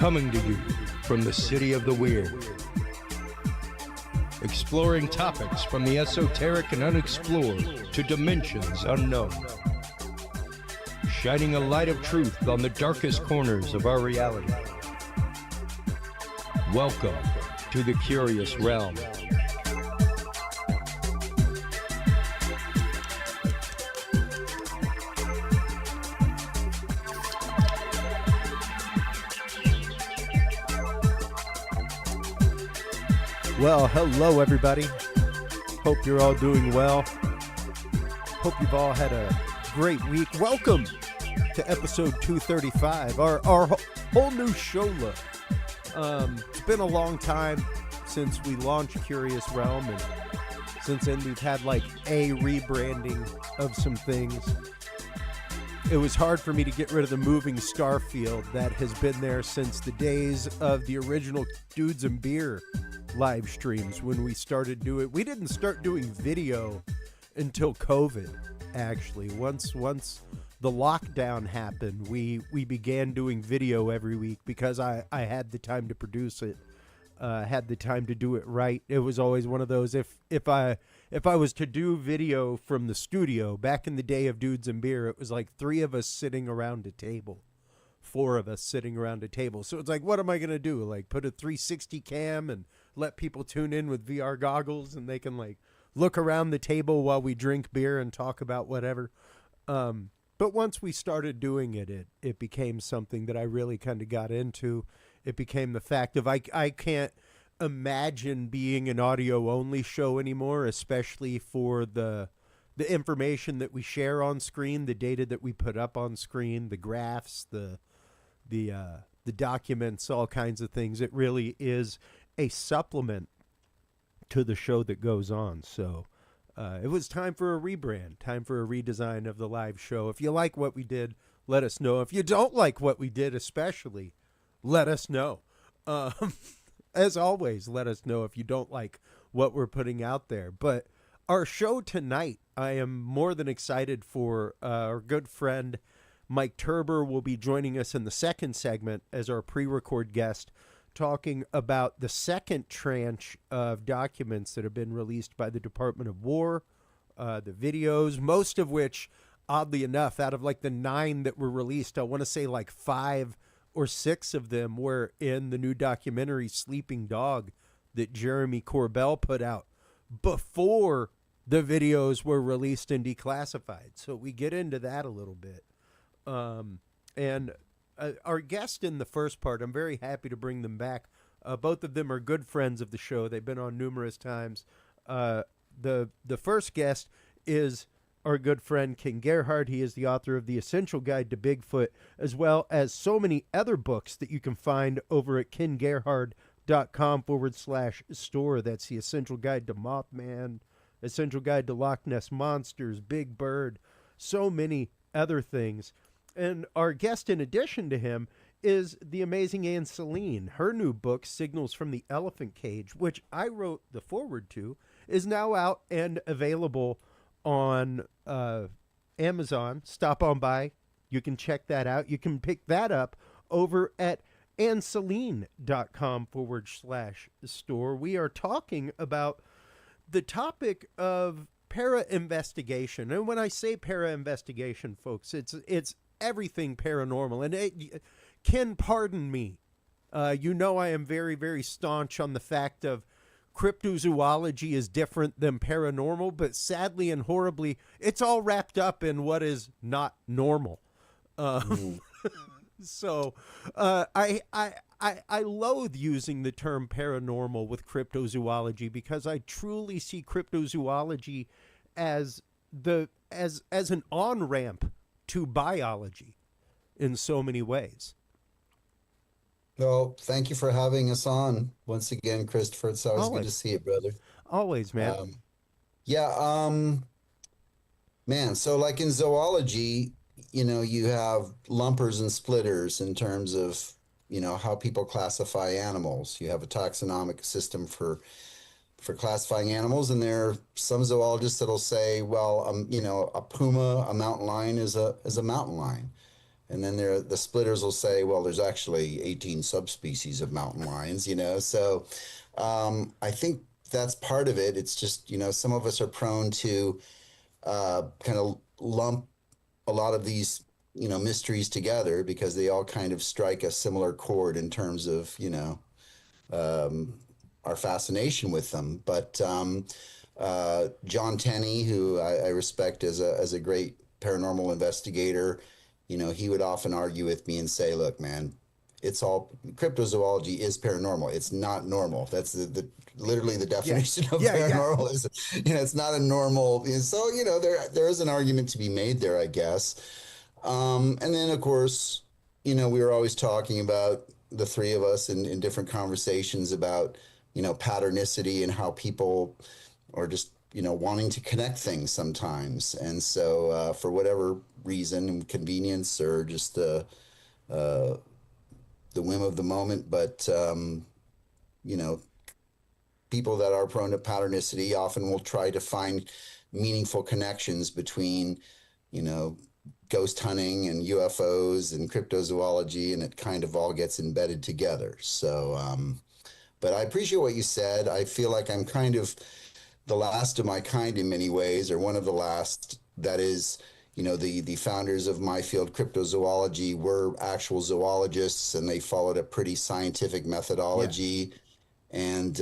Coming to you from the city of the weird. Exploring topics from the esoteric and unexplored to dimensions unknown. Shining a light of truth on the darkest corners of our reality. Welcome to the Curious Realm. Well, hello everybody. Hope you're all doing well. Hope you've all had a great week. Welcome to episode 235, our whole new show look. It's been a long time since we launched Curious Realm, and since then we've had like a rebranding of some things. It was hard for me to get rid of the moving star field that has been there since the days of the original Dudes and Beer live streams when we started doing it. We didn't start doing video until COVID, actually. Once the lockdown happened, we began doing video every week because I had the time to produce it, had the time to do it right. It was always one of those, if I was to do video from the studio back in the day of Dudes and Beer, it was like 3 of us sitting around a table. 4 of us sitting around a table. So it's like, what am I going to do? Like put a 360 cam and let people tune in with VR goggles and they can like look around the table while we drink beer and talk about whatever. But once we started doing it, it became something that I really kind of got into. It became the fact of I can't imagine being an audio only show anymore, especially for the information that we share on screen, the data that we put up on screen, the graphs, the documents, all kinds of things. It really is a supplement to the show that goes on. So it was time for a rebrand, time for a redesign of the live show. If you like what we did, let us know. If you don't like what we did, especially, let us know. As always, let us know if you don't like what we're putting out there. But our show tonight, I am more than excited for. Our good friend Mike Turber will be joining us in the second segment as our pre-record guest, talking about the second tranche of documents that have been released by the Department of War, the videos, most of which, oddly enough, out of like the 9 that were released, I want to say like 5 or 6 of them were in the new documentary Sleeping Dog that Jeremy Corbell put out before the videos were released and declassified. So we get into that a little bit. Our guest in the first part, I'm very happy to bring them back. Both of them are good friends of the show. They've been on numerous times. The first guest is our good friend King Gerhard. He is the author of The Essential Guide to Bigfoot, as well as so many other books that you can find over at kinggerhard.com/store. That's The Essential Guide to Mothman, Essential Guide to Loch Ness Monsters, Big Bird, so many other things. And our guest, in addition to him, is the amazing Selene. Her new book, Signals from the Elephant Cage, which I wrote the foreword to, is now out and available on Amazon. Stop on by. You can check that out. You can pick that up over at anselene.com/store. We are talking about the topic of para-investigation. And when I say para-investigation, folks, it's everything paranormal. And Ken, pardon me. You know I am very, very staunch on the fact of cryptozoology is different than paranormal, but sadly and horribly, it's all wrapped up in what is not normal. So I loathe using the term paranormal with cryptozoology because I truly see cryptozoology as an on-ramp to biology in so many ways. Well, thank you for having us on once again, Christopher. It's always good to see you, brother. Always, man. Man, so like in zoology, you have lumpers and splitters in terms of, how people classify animals. You have a taxonomic system for classifying animals, and there are some zoologists that'll say, well, a puma, a mountain lion is a mountain lion. And then the splitters will say, well, there's actually 18 subspecies of mountain lions, So I think that's part of it. It's just, some of us are prone to kind of lump a lot of these, mysteries together because they all kind of strike a similar chord in terms of, our fascination with them. But John Tenney, who I respect as a great paranormal investigator, he would often argue with me and say, look, man, it's all cryptozoology is paranormal. It's not normal. That's the literally the definition of paranormal is, it's not a normal. So, there is an argument to be made there, I guess. And then of course, we were always talking about the three of us in different conversations about, patternicity and how people are just, wanting to connect things sometimes. And so for whatever reason, convenience or just the whim of the moment, but, people that are prone to patternicity often will try to find meaningful connections between, ghost hunting and UFOs and cryptozoology, and it kind of all gets embedded together. So, but I appreciate what you said. I feel like I'm kind of the last of my kind in many ways, or one of the last. That is, the founders of my field, cryptozoology, were actual zoologists, and they followed a pretty scientific methodology. Yeah. And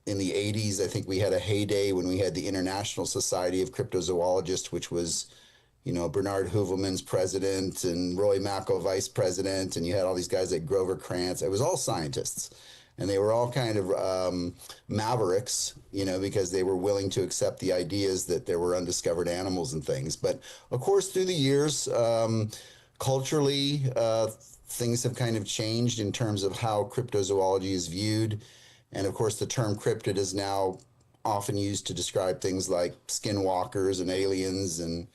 in the 80s, I think we had a heyday when we had the International Society of Cryptozoologists, which was, Bernard Hoovelman's president and Roy Mackel vice president, and you had all these guys like Grover Krantz. It was all scientists, and they were all kind of mavericks, because they were willing to accept the ideas that there were undiscovered animals and things. But of course, through the years, culturally, things have kind of changed in terms of how cryptozoology is viewed. And of course, the term cryptid is now often used to describe things like skinwalkers and aliens and,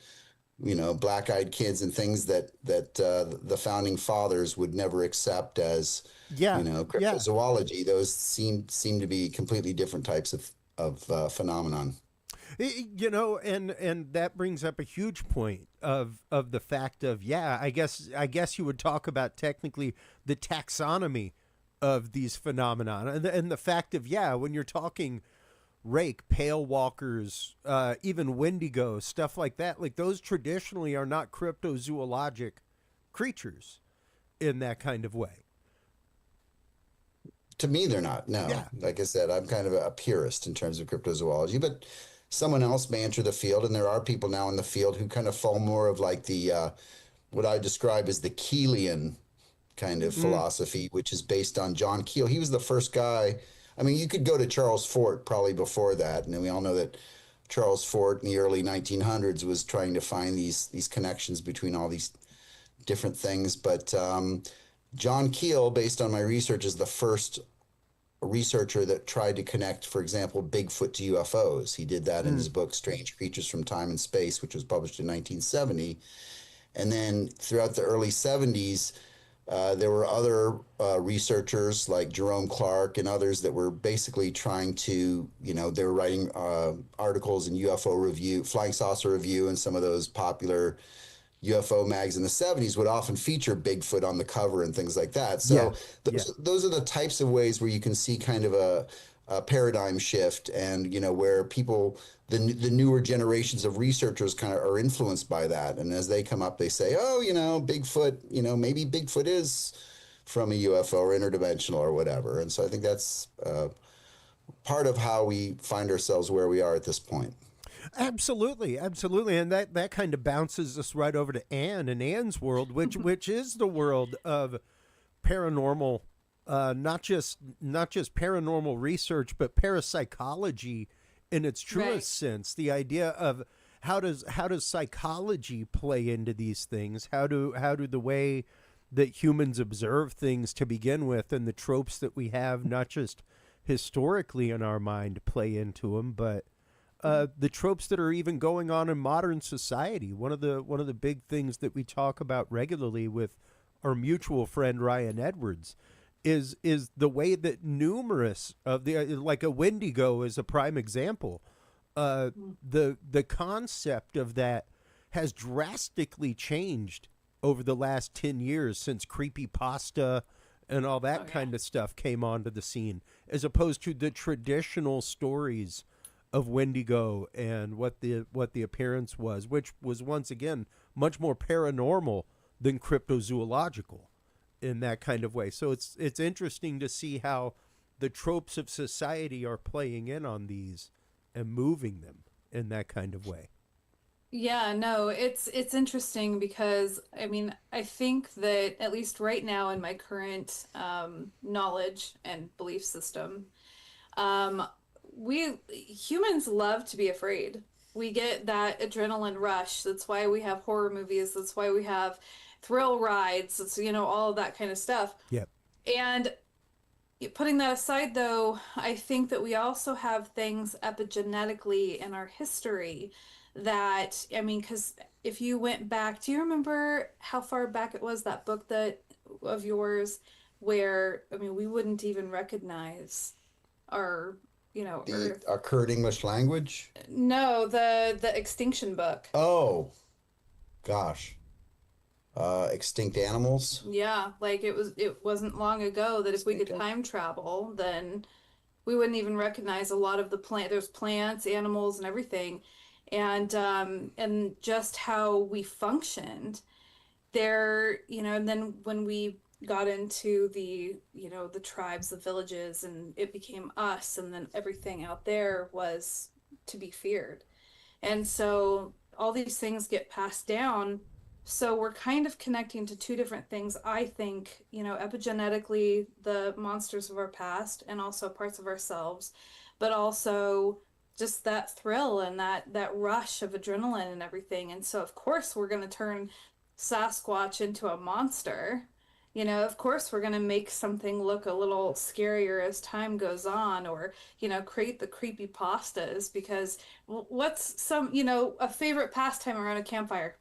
black-eyed kids and things that the founding fathers would never accept as, cryptozoology. Yeah. Those seem to be completely different types of phenomenon. And that brings up a huge point of the fact of, I guess you would talk about technically the taxonomy of these phenomena, and the fact of, when you're talking rake, pale walkers, even wendigo, stuff like that, like those traditionally are not cryptozoologic creatures in that kind of way. To me, they're not. No, like I said, I'm kind of a purist in terms of cryptozoology, but someone else may enter the field, and there are people now in the field who kind of fall more of like the what I describe as the Keelian kind of philosophy, which is based on John Keel. He was the first guy. I mean, you could go to Charles Fort probably before that, and we all know that Charles Fort in the early 1900s was trying to find these connections between all these different things. But John Keel, based on my research, is the first researcher that tried to connect, for example, Bigfoot to UFOs. He did that in his book, Strange Creatures from Time and Space, which was published in 1970. And then throughout the early 70s, there were other researchers like Jerome Clark and others that were basically trying to, they were writing articles in UFO Review, Flying Saucer Review, and some of those popular UFO mags in the 70s would often feature Bigfoot on the cover and things like that. So those are the types of ways where you can see kind of a paradigm shift, and where people, the newer generations of researchers kind of are influenced by that, and as they come up, they say, oh, Bigfoot, maybe Bigfoot is from a UFO or interdimensional or whatever. And so I think that's part of how we find ourselves where we are at this point. Absolutely, and that kind of bounces us right over to Anne and Anne's world, which is the world of paranormal. Not just paranormal research, but parapsychology in its truest sense. The idea of how does psychology play into these things? How do the way that humans observe things to begin with, and the tropes that we have, not just historically in our mind, play into them, but the tropes that are even going on in modern society. One of the big things that we talk about regularly with our mutual friend Ryan Edwards is the way that numerous of the, like a Wendigo is a prime example. The concept of that has drastically changed over the last 10 years since creepypasta and all that kind of stuff came onto the scene, as opposed to the traditional stories of Wendigo and what the appearance was, which was once again much more paranormal than cryptozoological in that kind of way. So it's interesting to see how the tropes of society are playing in on these and moving them in that kind of way. Yeah, no, it's interesting because I mean, I think that at least right now in my current knowledge and belief system, um, we humans love to be afraid. We get that adrenaline rush. That's why we have horror movies. That's why we have thrill rides. It's, all of that kind of stuff. Yep. And putting that aside, though, I think that we also have things epigenetically in our history that, I mean, because if you went back, do you remember how far back it was, that book that of yours, where, I mean, we wouldn't even recognize our, The Earth. occurred English language? No, the extinction book. Oh, gosh. Extinct animals? Yeah, like it wasn't long ago that if we could time travel, then we wouldn't even recognize a lot of the there's plants, animals, and everything. And just how we functioned there, and then when we got into the tribes, the villages, and it became us, and then everything out there was to be feared. And so all these things get passed down. So we're kind of connecting to two different things, I think, epigenetically, the monsters of our past and also parts of ourselves, but also just that thrill and that rush of adrenaline and everything. And so of course we're going to turn Sasquatch into a monster. Of course we're going to make something look a little scarier as time goes on, or, create the creepy pastas, because what's a favorite pastime around a campfire?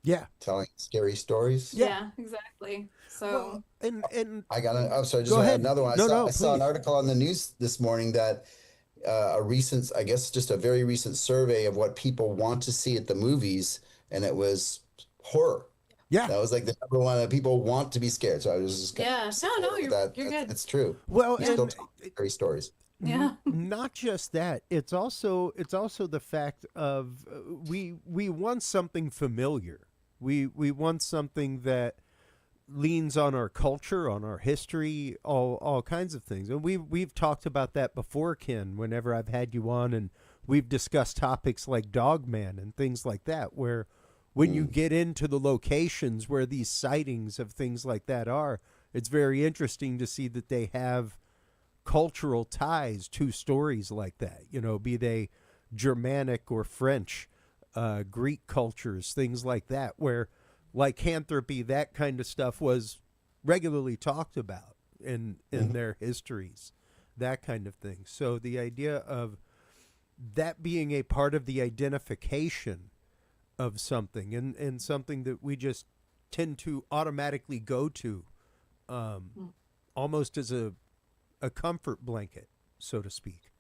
Yeah. Telling scary stories? Yeah, exactly. So, well, and I'm sorry, just go ahead. another one. No, I saw an please. article on the news this morning that I guess just a very recent survey of what people want to see at the movies, and it was horror. Yeah. That was like the number one that people want to be scared. So I was just yeah, no, you're good. It's true. Well, We still tell scary stories. Yeah. Not just that. It's also the fact of we want something familiar. We want something that leans on our culture, on our history, all kinds of things. And we've talked about that before, Ken, whenever I've had you on, and we've discussed topics like Dogman and things like that, where when you get into the locations where these sightings of things like that are, it's very interesting to see that they have cultural ties to stories like that, be they Germanic or French, Greek cultures, things like that, where lycanthropy, that kind of stuff was regularly talked about in their histories, that kind of thing. So the idea of that being a part of the identification of something, and something that we just tend to automatically go to, almost as a comfort blanket, so to speak.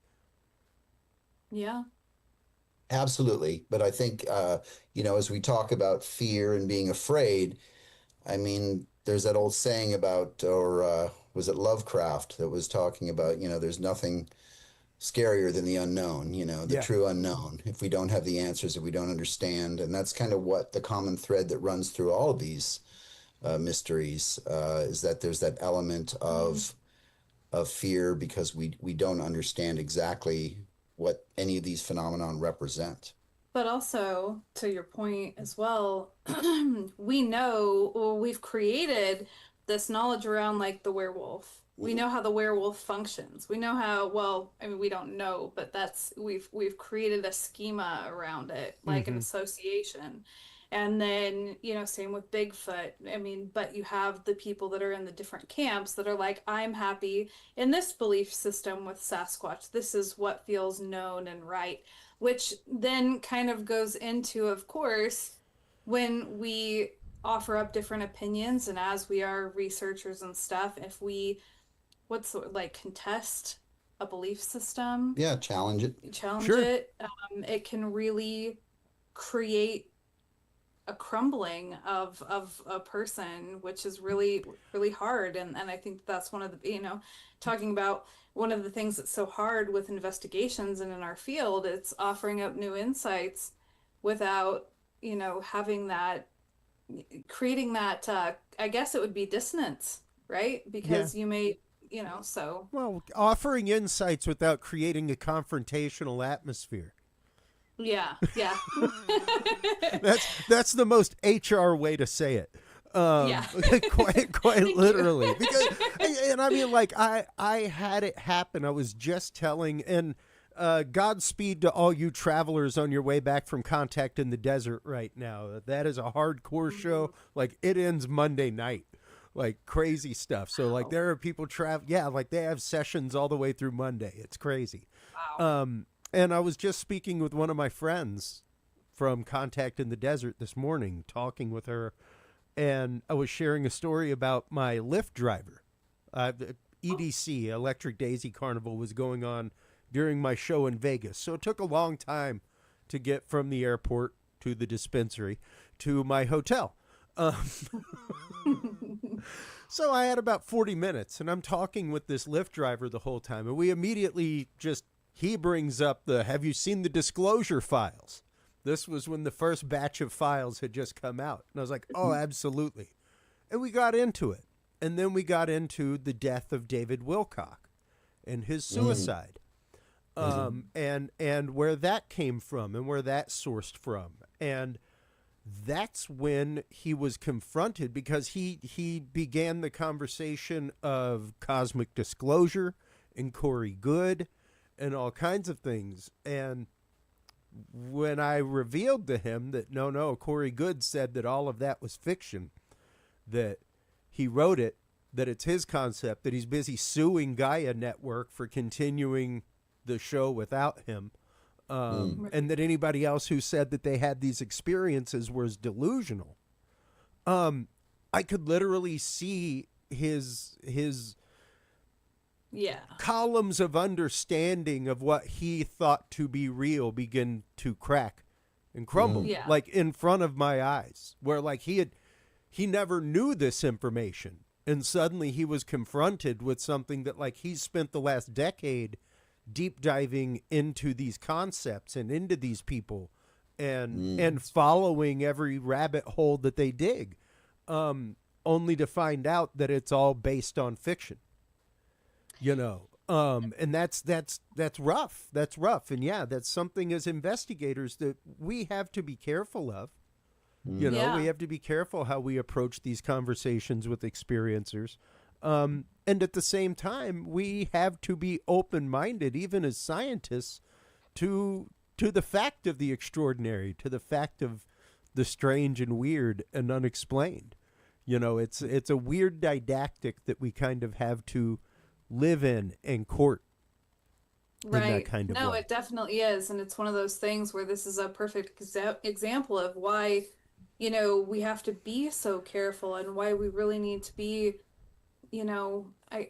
Yeah. Absolutely. But I think, as we talk about fear and being afraid, I mean, there's that old saying about, or was it Lovecraft that was talking about, there's nothing scarier than the unknown, the true unknown. If we don't have the answers, if we don't understand. And that's kind of what the common thread that runs through all of these mysteries is, that there's that element of fear, because we don't understand exactly what any of these phenomenon represent. But also, to your point as well, we've created this knowledge around, like, the werewolf. We know how the werewolf functions. We know how, well, I mean, we don't know, but we've created a schema around it, like an association. And then, same with Bigfoot. I mean, but you have the people that are in the different camps that are like, I'm happy in this belief system with Sasquatch. This is what feels known and right, which then kind of goes into, of course, when we offer up different opinions, and as we are researchers and stuff, if we, contest a belief system. Yeah, challenge it. Challenge Sure. it. It can really create a crumbling of a person, which is really, really hard. And I think that's one of the, talking about one of the things that's so hard with investigations and in our field, it's offering up new insights without, having that, creating that, I guess it would be dissonance, right? Yeah. Because you may, so. Well, offering insights without creating a confrontational atmosphere. Yeah, yeah. That's the most HR way to say it. Yeah. quite literally. Because, and I mean, like, I had it happen. I was just telling, and Godspeed to all you travelers on your way back from Contact in the Desert right now. That is a hardcore show. Like, it ends Monday night. Like, crazy stuff. So, like, there are people like, they have sessions all the way through Monday. It's crazy. Wow. And I was just speaking with one of my friends from Contact in the Desert this morning, talking with her, and I was sharing a story about my Lyft driver. The EDC, Electric Daisy Carnival, was going on during my show in Vegas. So it took a long time to get from the airport to the dispensary to my hotel. So I had about 40 minutes, and I'm talking with this Lyft driver the whole time, and we immediately he brings up have you seen the disclosure files? This was when the first batch of files had just come out. And I was like, oh, absolutely. And we got into it. And then we got into the death of David Wilcock and his suicide. And where that came from and where that sourced from. And that's when he was confronted, because he began the conversation of cosmic disclosure and Corey Goode and all kinds of things. And when I revealed to him that no, Corey Goode said that all of that was fiction, that he wrote it, that it's his concept, that he's busy suing Gaia Network for continuing the show without him, and that anybody else who said that they had these experiences was delusional. I could literally see his columns of understanding of what he thought to be real begin to crack and crumble, like in front of my eyes, where like he never knew this information, and suddenly he was confronted with something that, like, he's spent the last decade deep diving into these concepts and into these people and following every rabbit hole that they dig, only to find out that it's all based on fiction. And that's rough. That's rough. And that's something as investigators that we have to be careful of. We have to be careful how we approach these conversations with experiencers. And at the same time, we have to be open-minded, even as scientists, to the fact of the extraordinary, to the fact of the strange and weird and unexplained. It's a weird didactic that we kind of have to live in and court. Right. In that kind of way. It definitely is. And it's one of those things where this is a perfect example of why, we have to be so careful, and why we really need to be, I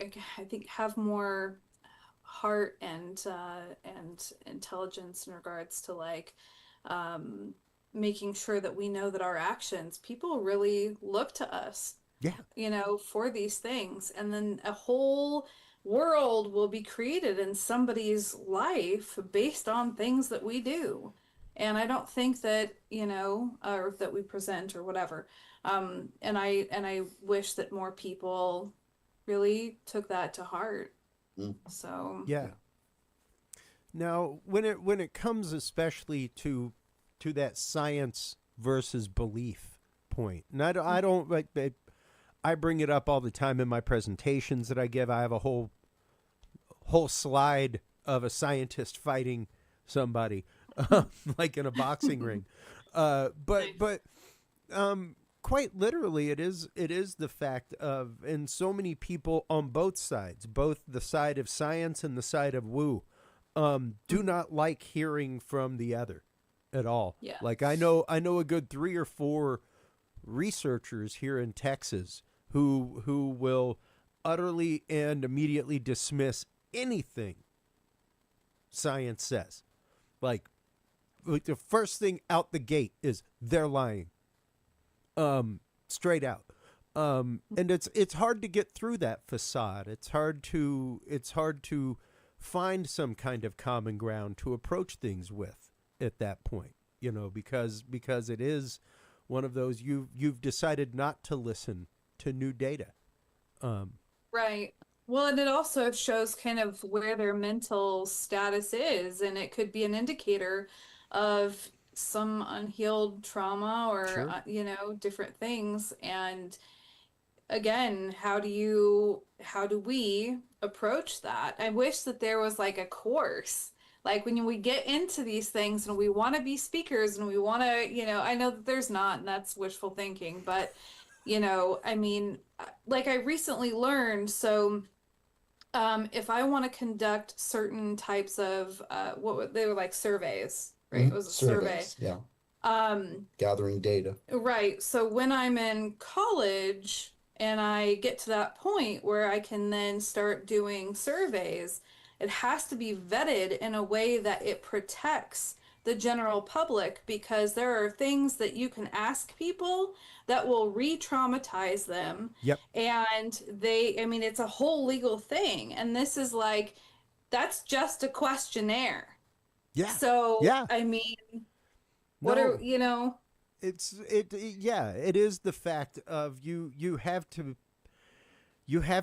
think have more heart and intelligence in regards to, like, making sure that we know that our actions, people really look to us, for these things. And then a whole world will be created in somebody's life based on things that we do. And I don't think that, or that we present or whatever. And I wish that more people really took that to heart. So now when it comes especially to that science versus belief point, and I don't like, I bring it up all the time in my presentations that I give. I have a whole slide of a scientist fighting somebody, like in a boxing ring. But quite literally, it is the fact of, and so many people on both sides, both the side of science and the side of woo, do not like hearing from the other at all. Yeah. Like I know a good 3 or 4 researchers here in Texas who will utterly and immediately dismiss anything science says. Like the first thing out the gate is they're lying. straight out. And it's hard to get through that facade. It's hard to find some kind of common ground to approach things with at that point, because it is one of those you've decided not to listen to new data. Right. Well, and it also shows kind of where their mental status is, and it could be an indicator of some unhealed trauma or, Sure. different things. And again, how do we approach that? I wish that there was like a course. Like when we get into these things and we want to be speakers and we want to, I know that there's not, and that's wishful thinking, but I mean, like I recently learned, so if I want to conduct certain types of they were like surveys, right? It was a survey. Surveys, yeah. Gathering data. Right. So when I'm in college and I get to that point where I can then start doing surveys, it has to be vetted in a way that it protects the general public, because there are things that you can ask people that will re-traumatize them. Yep. And it's a whole legal thing. And this is like, that's just a questionnaire. Yeah. So, yeah. I mean, No. It is the fact of you have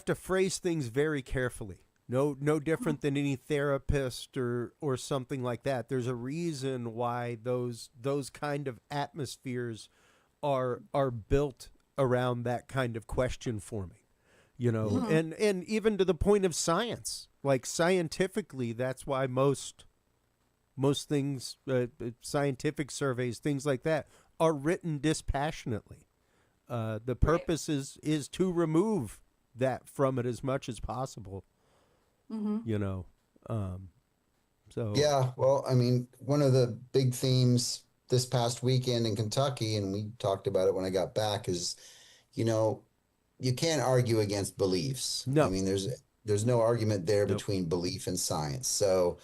to phrase things very carefully. No different than any therapist or something like that. There's a reason why those kind of atmospheres are built around that kind of question forming, and even to the point of science. Like scientifically, that's why most things, scientific surveys, things like that, are written dispassionately. The purpose is to remove that from it as much as possible. So yeah, well, I mean, one of the big themes this past weekend in Kentucky, and we talked about it when I got back, is you can't argue against beliefs. No. I mean, there's no argument there Nope. between belief and science. So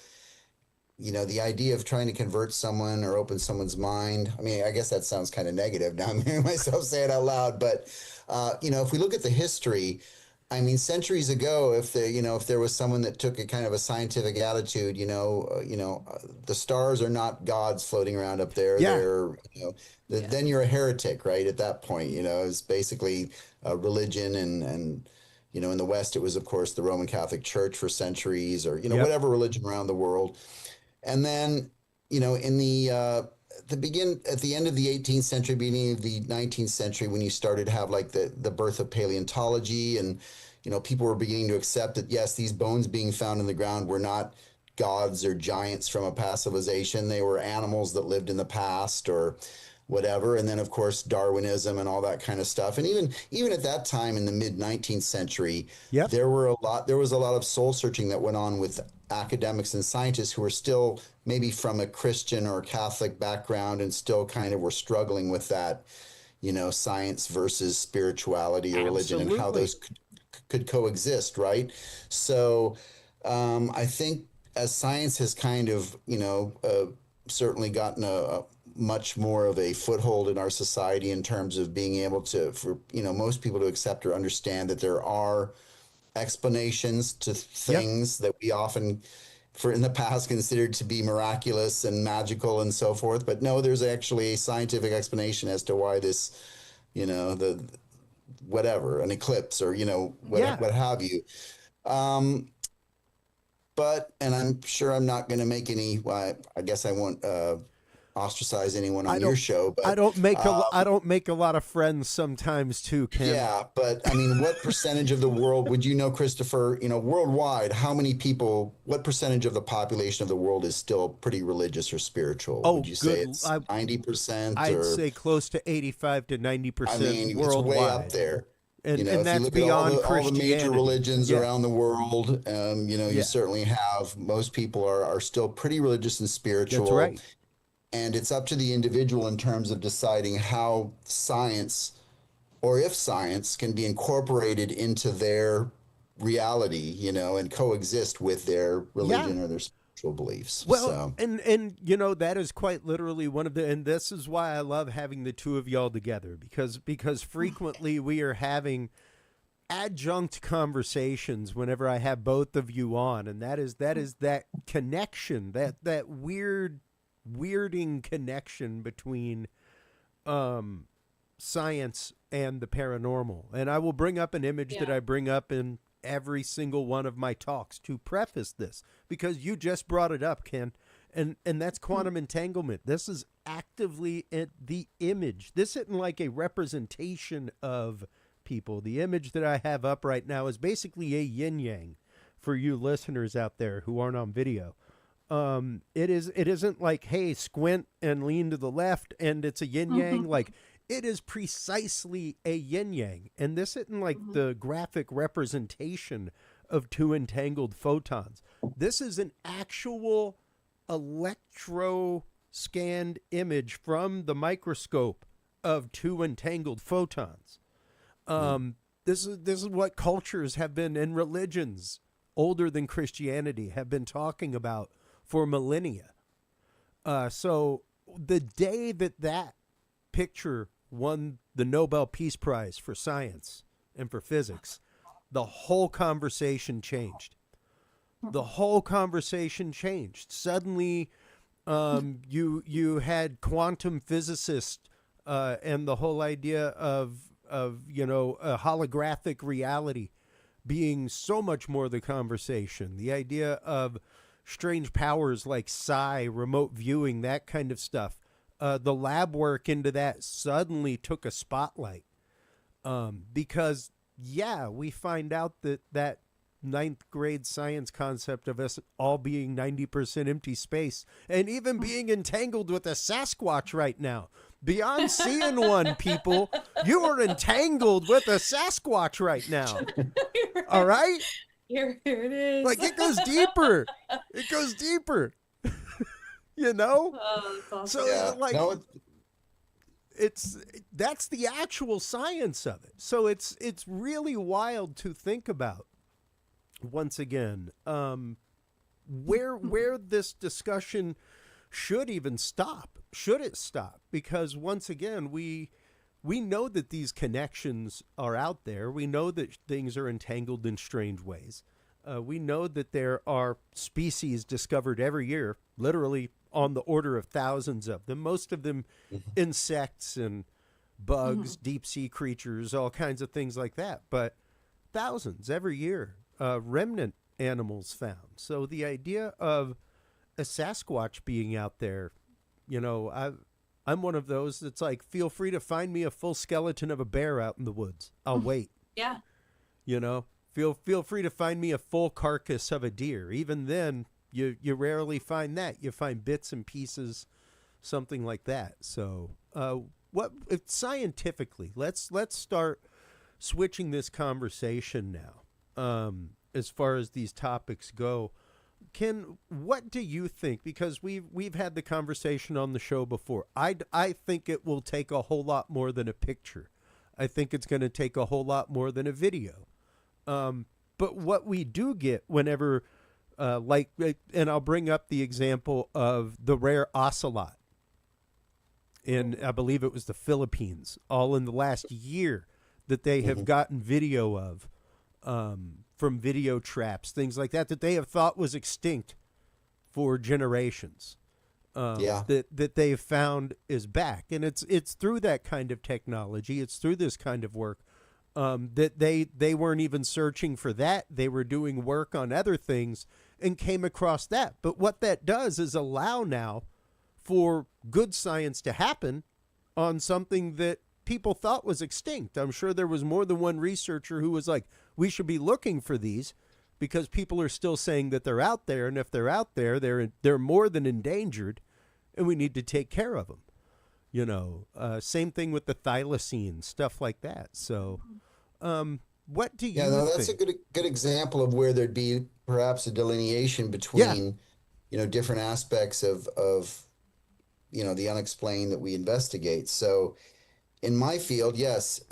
the idea of trying to convert someone or open someone's mind, I mean, I guess that sounds kind of negative now. I'm hearing myself say it out loud, but if we look at the history, I mean, centuries ago, if there was someone that took a kind of a scientific attitude, the stars are not gods floating around up there. Yeah. They're, then you're a heretic, right? At that point, it's basically a religion, and in the West, it was, of course, the Roman Catholic Church for centuries, or Yep. whatever religion around the world. And then, in at the end of the 18th century, beginning of the 19th century, when you started to have like the birth of paleontology, and people were beginning to accept that, yes, these bones being found in the ground were not gods or giants from a past civilization. They were animals that lived in the past or whatever. And then, of course, Darwinism and all that kind of stuff. And even at that time in the mid 19th century, Yep. there was a lot of soul searching that went on with academics and scientists who were still maybe from a Christian or Catholic background and still kind of were struggling with that, science versus spirituality or religion, and how those could coexist, right? So I think as science has kind of, certainly gotten a much more of a foothold in our society in terms of being able for most people to accept or understand that there are explanations to things that we often in the past considered to be miraculous and magical and so forth. But no, there's actually a scientific explanation as to why this, the whatever, an eclipse or, what have you. But, and I'm sure I'm not going to make any, I guess I won't ostracize anyone on your show, but I don't make a lot of friends sometimes too, Ken. Yeah, but I mean, what percentage of the world would Christopher, worldwide, what percentage of the population of the world is still pretty religious or spiritual? Oh, would you say it's 90%? I'd say close to 85 to 90% I mean, worldwide. it's way up there. And if that's you look beyond at all the major religions around the world, you certainly have, most people are still pretty religious and spiritual. That's right. And it's up to the individual in terms of deciding how science, or if science, can be incorporated into their reality, and coexist with their religion or their. spiritual beliefs. Well, So and you know, that is quite literally one of the, and this is why I love having the two of y'all together, because frequently we are having adjunct conversations whenever I have both of you on, and that is that connection, that weirding connection between science and the paranormal. And I will bring up an image that I bring up in every single one of my talks to preface this, because you just brought it up, Ken, and that's quantum entanglement. This is actively the image. This isn't like a representation of people. The image that I have up right now is basically a yin yang for you listeners out there who aren't on video. It isn't like, hey, squint and lean to the left and it's a yin yang. Like, it is precisely a yin yang. And this isn't like the graphic representation of two entangled photons. This is an actual electro scanned image from the microscope of two entangled photons. This is what cultures have been, and religions older than Christianity have been talking about for millennia. So the day that picture won the Nobel Peace Prize for science and for physics, the whole conversation changed. The whole conversation changed. Suddenly, you had quantum physicists and the whole idea of you know, a holographic reality being so much more the conversation. The idea of strange powers like psi, remote viewing, that kind of stuff. The lab work into that suddenly took a spotlight because, we find out that ninth grade science concept of us all being 90% empty space and even being entangled with a Sasquatch right now. Beyond seeing one, people, you are entangled with a Sasquatch right now. Right. All right? Here it is. Like, it goes deeper. It goes deeper. You know? Oh, that's awesome. So, like, no, that's the actual science of it. So it's really wild to think about. Once again, where this discussion should even stop. Should it stop? Because once again, we know that these connections are out there. We know that things are entangled in strange ways. We know that there are species discovered every year, literally on the order of thousands of them, most of them insects and bugs, deep sea creatures, all kinds of things like that, but thousands every year. Remnant animals found. So the idea of a Sasquatch being out there, you know, I'm one of those that's like, feel free to find me a full skeleton of a bear out in the woods. I'll wait. Yeah. You know, feel free to find me a full carcass of a deer. Even then, you rarely find that. You find bits and pieces, something like that. So, what if scientifically? Let's start switching this conversation now. As far as these topics go, Ken, what do you think? Because we've had the conversation on the show before. I think it will take a whole lot more than a picture. I think it's going to take a whole lot more than a video. But what we do get whenever, and I'll bring up the example of the rare ocelot in, I believe it was the Philippines, all in the last year that they have gotten video of. From video traps, things like that they have thought was extinct for generations. That they have found is back, and it's through that kind of technology. It's through this kind of work that they weren't even searching for that. They were doing work on other things and came across that. But what that does is allow now for good science to happen on something that people thought was extinct. I'm sure there was more than one researcher who was like, we should be looking for these because people are still saying that they're out there. And if they're out there, they're more than endangered and we need to take care of them. You know, same thing with the thylacine, stuff like that. So what do you that's think? a good example of where there'd be perhaps a delineation between, you know, different aspects of, you know, the unexplained that we investigate. So, in my field, yes,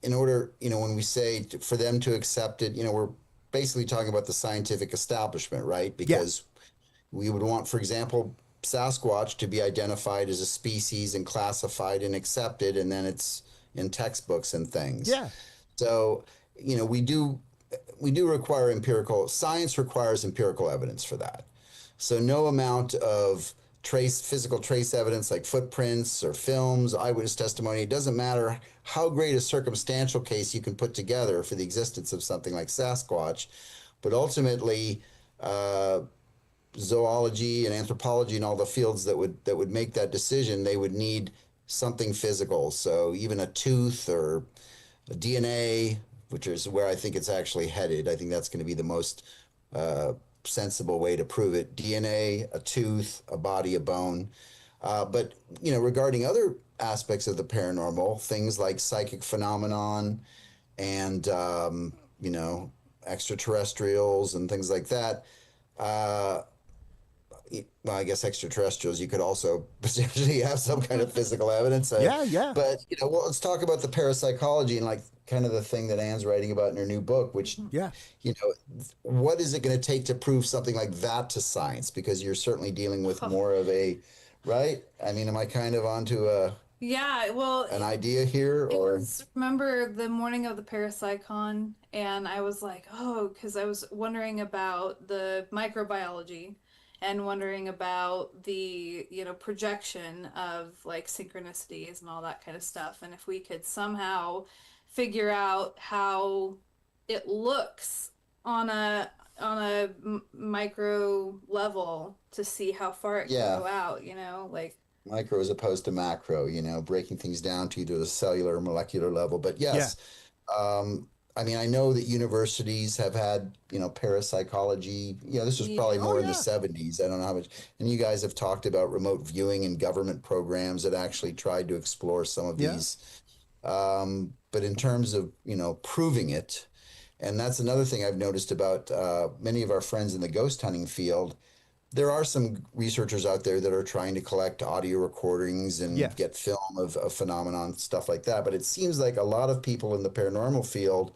in order, you know, when we say for them to accept it, you know, we're basically talking about the scientific establishment, right? Because, We would want, for example, Sasquatch to be identified as a species and classified and accepted, and then it's in textbooks and things. Yeah. So, we do require science requires empirical evidence for that. So no amount of physical trace evidence like footprints or films, eyewitness testimony, it doesn't matter how great a circumstantial case you can put together for the existence of something like Sasquatch, but ultimately zoology and anthropology and all the fields that would make that decision, they would need something physical. So even a tooth or a DNA, which is where I think it's actually headed. I think that's going to be the most sensible way to prove it. DNA, a tooth, a body, a bone. But, regarding other aspects of the paranormal, things like psychic phenomenon and, extraterrestrials and things like that, well, I guess extraterrestrials, you could also potentially have some kind of physical evidence. Yeah. But, let's talk about the parapsychology and like kind of the thing that Anne's writing about in her new book, which, what is it going to take to prove something like that to science? Because you're certainly dealing with more of right? I mean, am I kind of onto an idea here? Remember the morning of the Parapsychon, and I was like, because I was wondering about the microbiology and wondering about the, projection of like synchronicities and all that kind of stuff. And if we could somehow figure out how it looks on a micro level to see how far it can go out, like micro as opposed to macro, breaking things down to either the cellular or molecular level. But yes, I mean, I know that universities have had, parapsychology. This was probably more in the 70s. I don't know how much. And you guys have talked about remote viewing and government programs that actually tried to explore some of these. But in terms of, proving it, and that's another thing I've noticed about many of our friends in the ghost hunting field, there are some researchers out there that are trying to collect audio recordings and get film of phenomenon, stuff like that. But it seems like a lot of people in the paranormal field,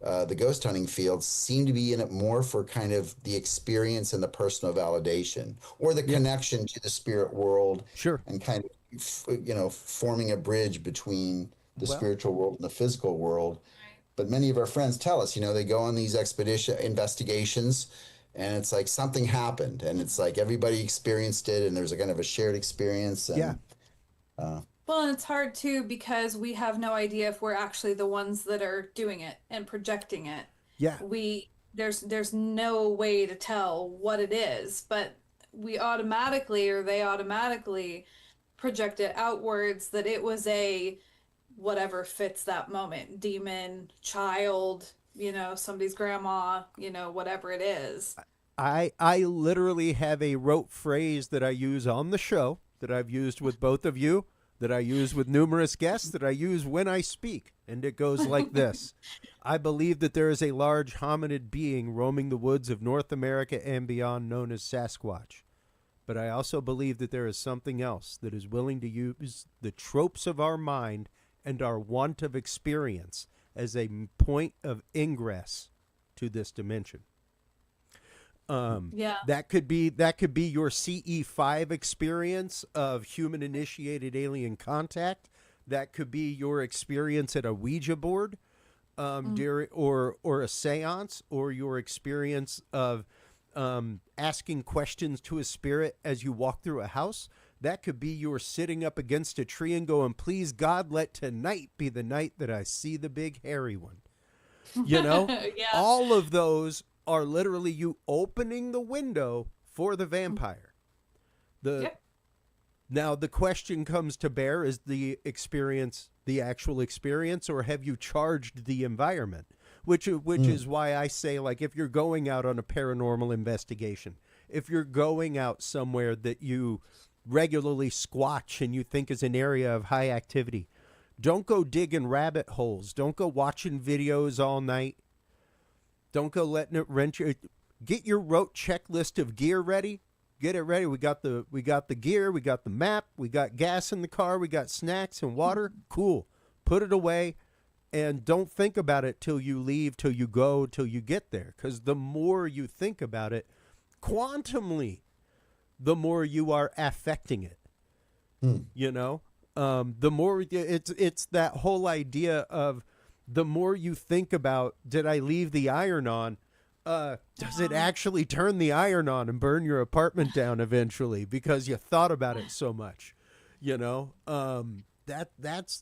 the ghost hunting field, seem to be in it more for kind of the experience and the personal validation or the connection to the spirit world. Sure. And kind of, forming a bridge between the spiritual world and the physical world. But many of our friends tell us, they go on these investigations, and it's like something happened, and it's like everybody experienced it, and there's a kind of a shared experience. And, well, and it's hard too because we have no idea if we're actually the ones that are doing it and projecting it. Yeah. There's no way to tell what it is, but they automatically project it outwards that it was a whatever fits that moment, demon, child, somebody's grandma, whatever it is. I literally have a rote phrase that I use on the show, that I've used with both of you, that I use with numerous guests, that I use when I speak. And it goes like this. I believe that there is a large hominid being roaming the woods of North America and beyond known as Sasquatch. But I also believe that there is something else that is willing to use the tropes of our mind and our want of experience as a point of ingress to this dimension. That could be your CE5 experience of human initiated alien contact. That could be your experience at a Ouija board, or a seance, or your experience of asking questions to a spirit as you walk through a house. That could be your sitting up against a tree and going, please God, let tonight be the night that I see the big hairy one. All of those are literally you opening the window for the vampire. Now the question comes to bear, is the experience the actual experience, or have you charged the environment? Which is why I say, like, if you're going out on a paranormal investigation, if you're going out somewhere that you regularly squatch and you think is an area of high activity, don't go digging rabbit holes. Don't go watching videos all night. Don't go letting it wrench you. Get your rote checklist of gear ready. Get it ready. We got the gear. We got the map. We got gas in the car. We got snacks and water. Cool. Put it away, and don't think about it till you leave, till you go, till you get there. Because the more you think about it, quantumly, the more you are affecting it. You know, the more it's that whole idea of the more you think about, did I leave the iron on? Does it actually turn the iron on and burn your apartment down eventually because you thought about it so much? You know, that's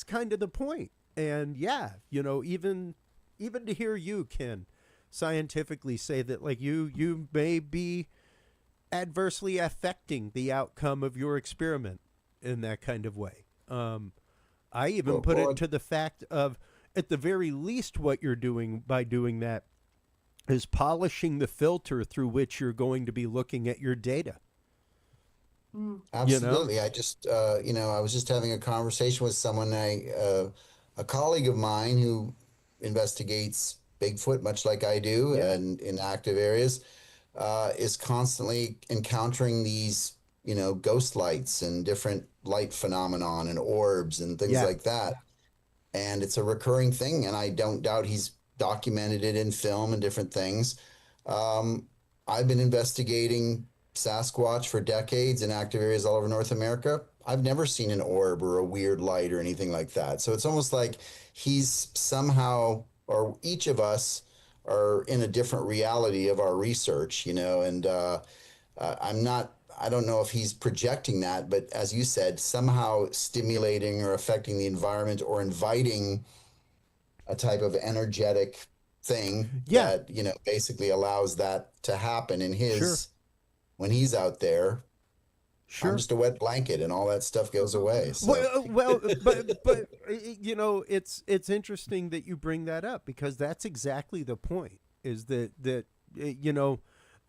kind of the point. And yeah, you know, even to hear you, Ken, scientifically say that, like, you may be adversely affecting the outcome of your experiment in that kind of way. I even put it to the fact of, at the very least, what you're doing by doing that is polishing the filter through which you're going to be looking at your data. Absolutely. You know? I just, I was just having a conversation with someone, a colleague of mine who investigates Bigfoot, much like I do, and in active areas, is constantly encountering these, ghost lights and different light phenomenon and orbs and things like that. And it's a recurring thing. And I don't doubt he's documented it in film and different things. I've been investigating Sasquatch for decades in active areas all over North America. I've never seen an orb or a weird light or anything like that. So it's almost like he's somehow, or each of us are in a different reality of our research, and I don't know if he's projecting that, but as you said, somehow stimulating or affecting the environment or inviting a type of energetic thing that, basically allows that to happen in his, when he's out there. I'm just a wet blanket and all that stuff goes away. So. Well, but it's interesting that you bring that up, because that's exactly the point, is that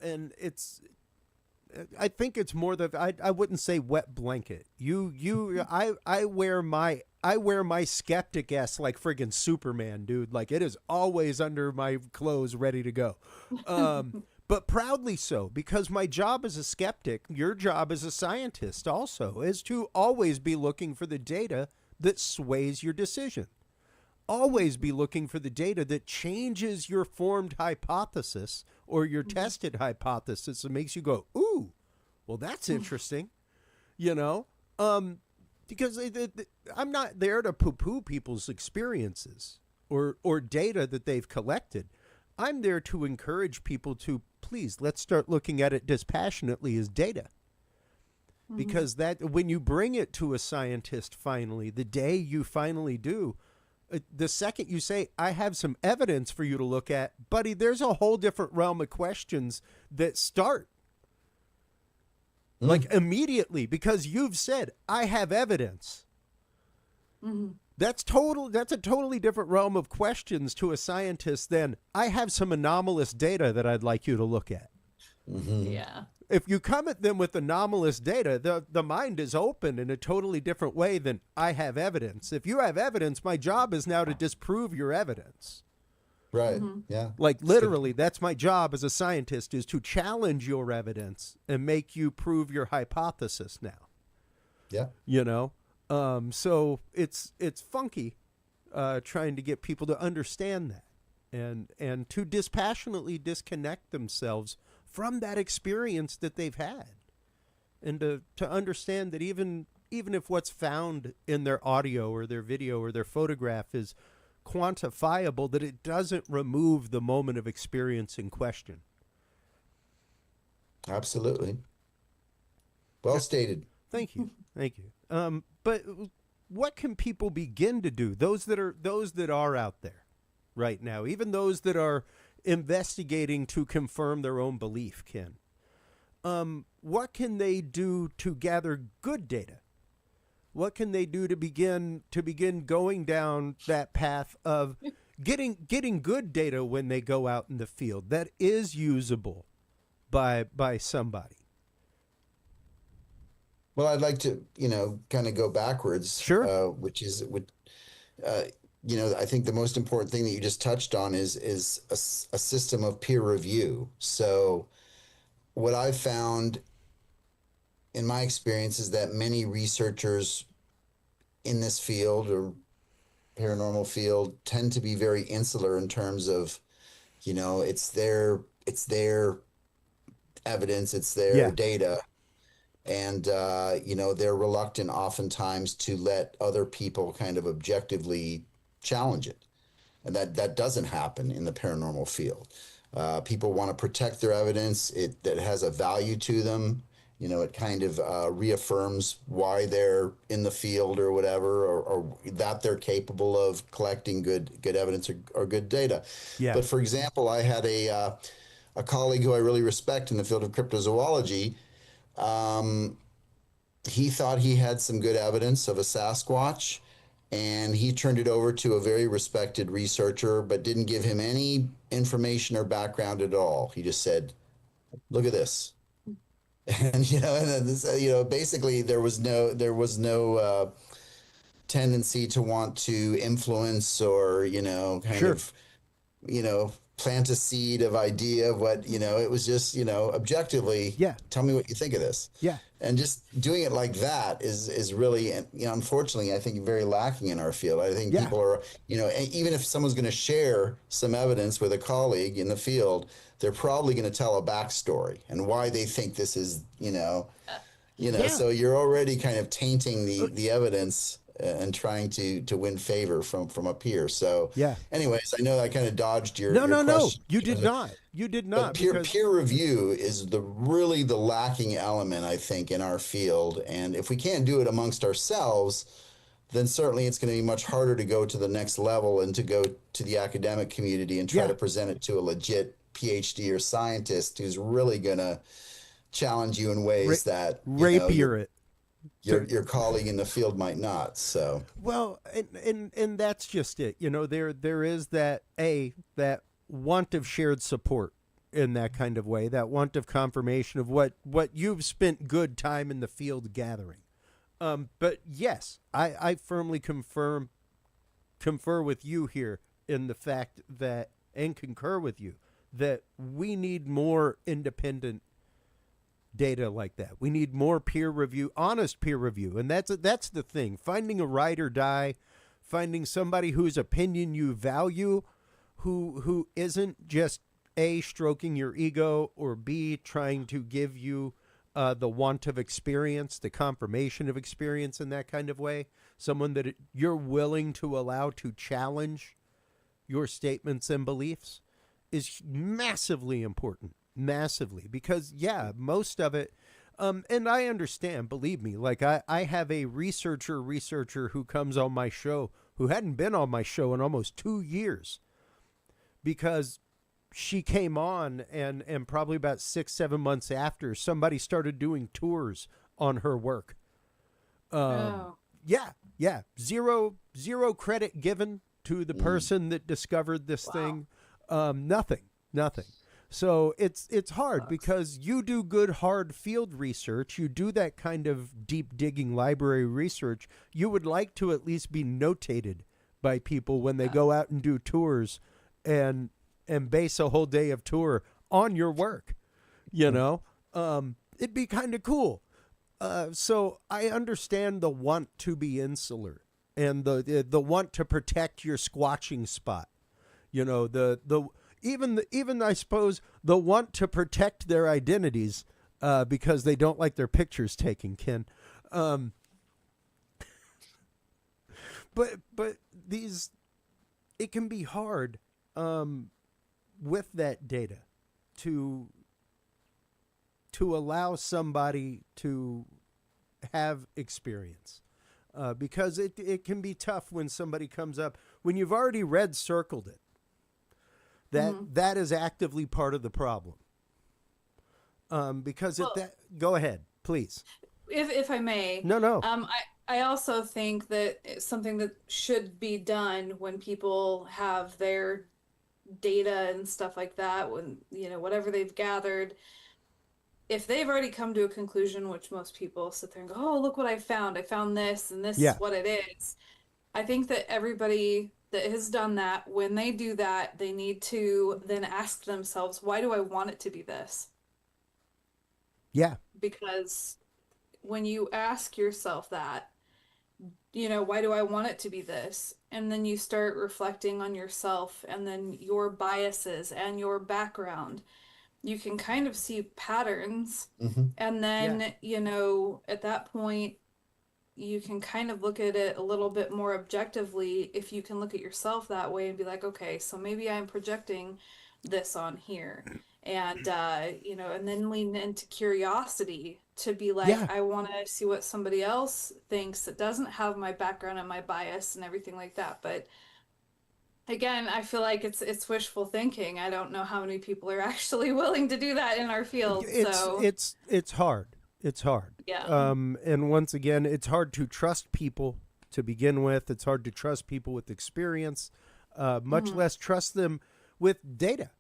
and it's, I think it's more that I wouldn't say wet blanket. I wear my skeptic ass like friggin' Superman, dude. Like, it is always under my clothes, ready to go. But proudly so, because my job as a skeptic, your job as a scientist also, is to always be looking for the data that sways your decision. Always be looking for the data that changes your formed hypothesis or your tested hypothesis and makes you go, ooh, well, that's interesting, because I'm not there to poo-poo people's experiences or data that they've collected. I'm there to encourage people to, please, let's start looking at it dispassionately as data. Because that, when you bring it to a scientist finally, the day you finally do, the second you say, I have some evidence for you to look at, buddy, there's a whole different realm of questions that start. Like, immediately, because you've said, I have evidence. That's a totally different realm of questions to a scientist than, I have some anomalous data that I'd like you to look at. Yeah. If you come at them with anomalous data, the mind is open in a totally different way than, I have evidence. If you have evidence, my job is now to disprove your evidence. Right. Yeah. Like, literally, that's my job as a scientist, is to challenge your evidence and make you prove your hypothesis now. Yeah. So it's funky trying to get people to understand that and to dispassionately disconnect themselves from that experience that they've had, and to understand that even if what's found in their audio or their video or their photograph is quantifiable, that it doesn't remove the moment of experience in question. Absolutely. Well stated. Thank you. But what can people begin to do? Those that are out there right now, even those that are investigating to confirm their own belief, Ken. What can they do to gather good data? What can they do to begin going down that path of getting good data when they go out in the field that is usable by somebody? Well, I'd like to, kind of go backwards. Sure. Which is, I think the most important thing that you just touched on is a system of peer review. So what I've found in my experience is that many researchers in this field or paranormal field tend to be very insular in terms of, it's their evidence, it's their Yeah. data. And, they're reluctant oftentimes to let other people kind of objectively challenge it. And that doesn't happen in the paranormal field. People want to protect their evidence. That has a value to them. It kind of reaffirms why they're in the field or whatever, or that they're capable of collecting good evidence or good data. Yeah. But for example, I had a colleague who I really respect in the field of cryptozoology. He thought he had some good evidence of a Sasquatch, and he turned it over to a very respected researcher, but didn't give him any information or background at all. He just said, "Look at this," and basically there was no tendency to want to influence or Sure. plant a seed of idea of what it was just objectively. Yeah. Tell me what you think of this. Yeah. And just doing it like that is really, unfortunately, I think very lacking in our field. I think people are, even if someone's going to share some evidence with a colleague in the field, they're probably going to tell a backstory and why they think this is, so you're already kind of tainting the evidence and trying to win favor from a peer. So anyways, I know I kind of dodged your No. question. You did not. You did not. But peer review is really the lacking element, I think, in our field. And if we can't do it amongst ourselves, then certainly it's going to be much harder to go to the next level and to go to the academic community and try to present it to a legit PhD or scientist who's really going to challenge you in ways that your colleague in the field might not. So and that's just it. There is that want of shared support in that kind of way, that want of confirmation of what you've spent good time in the field gathering. But yes, I firmly confer with you here in the fact that, and concur with you, that we need more independent data like that. We need more peer review, honest peer review. And that's the thing. Finding a ride or die, finding somebody whose opinion you value, who isn't just A, stroking your ego, or B, trying to give you the want of experience, the confirmation of experience in that kind of way. Someone that you're willing to allow to challenge your statements and beliefs is massively important. Massively. Because, most of it, and I understand, believe me, like I have a researcher who comes on my show who hadn't been on my show in almost 2 years, because she came on and probably about 6-7 months after, somebody started doing tours on her work. Zero credit given to the person that discovered this thing. Nothing. So it's hard because you do good, hard field research. You do that kind of deep digging library research. You would like to at least be notated by people when they go out and do tours and base a whole day of tour on your work. It'd be kind of cool. So I understand the want to be insular and the want to protect your squatching spot. Even I suppose the want to protect their identities because they don't like their pictures taken, Ken. But it can be hard with that data to allow somebody to have experience because it can be tough when somebody comes up when you've already circled it. That is actively part of the problem. Because go ahead, please. If I may. No. I also think that it's something that should be done when people have their data and stuff like that, when, whatever they've gathered, if they've already come to a conclusion, which most people sit there and go, oh, look what I found this, and this is what it is. I think that everybody that has done that, when they do that, they need to then ask themselves, why do I want it to be this? Yeah. Because when you ask yourself that, why do I want it to be this? And then you start reflecting on yourself and then your biases and your background. you can kind of see patterns. Hmm. And then, at that point, you can kind of look at it a little bit more objectively if you can look at yourself that way and be like, okay, so maybe I'm projecting this on here. And, and then lean into curiosity to be like, Yeah. I want to see what somebody else thinks that doesn't have my background and my bias and everything like that. But again, I feel like it's wishful thinking. I don't know how many people are actually willing to do that in our field. So It's hard. It's hard. yeah. And once again, it's hard to trust people to begin with. It's hard to trust people with experience, much less trust them with data.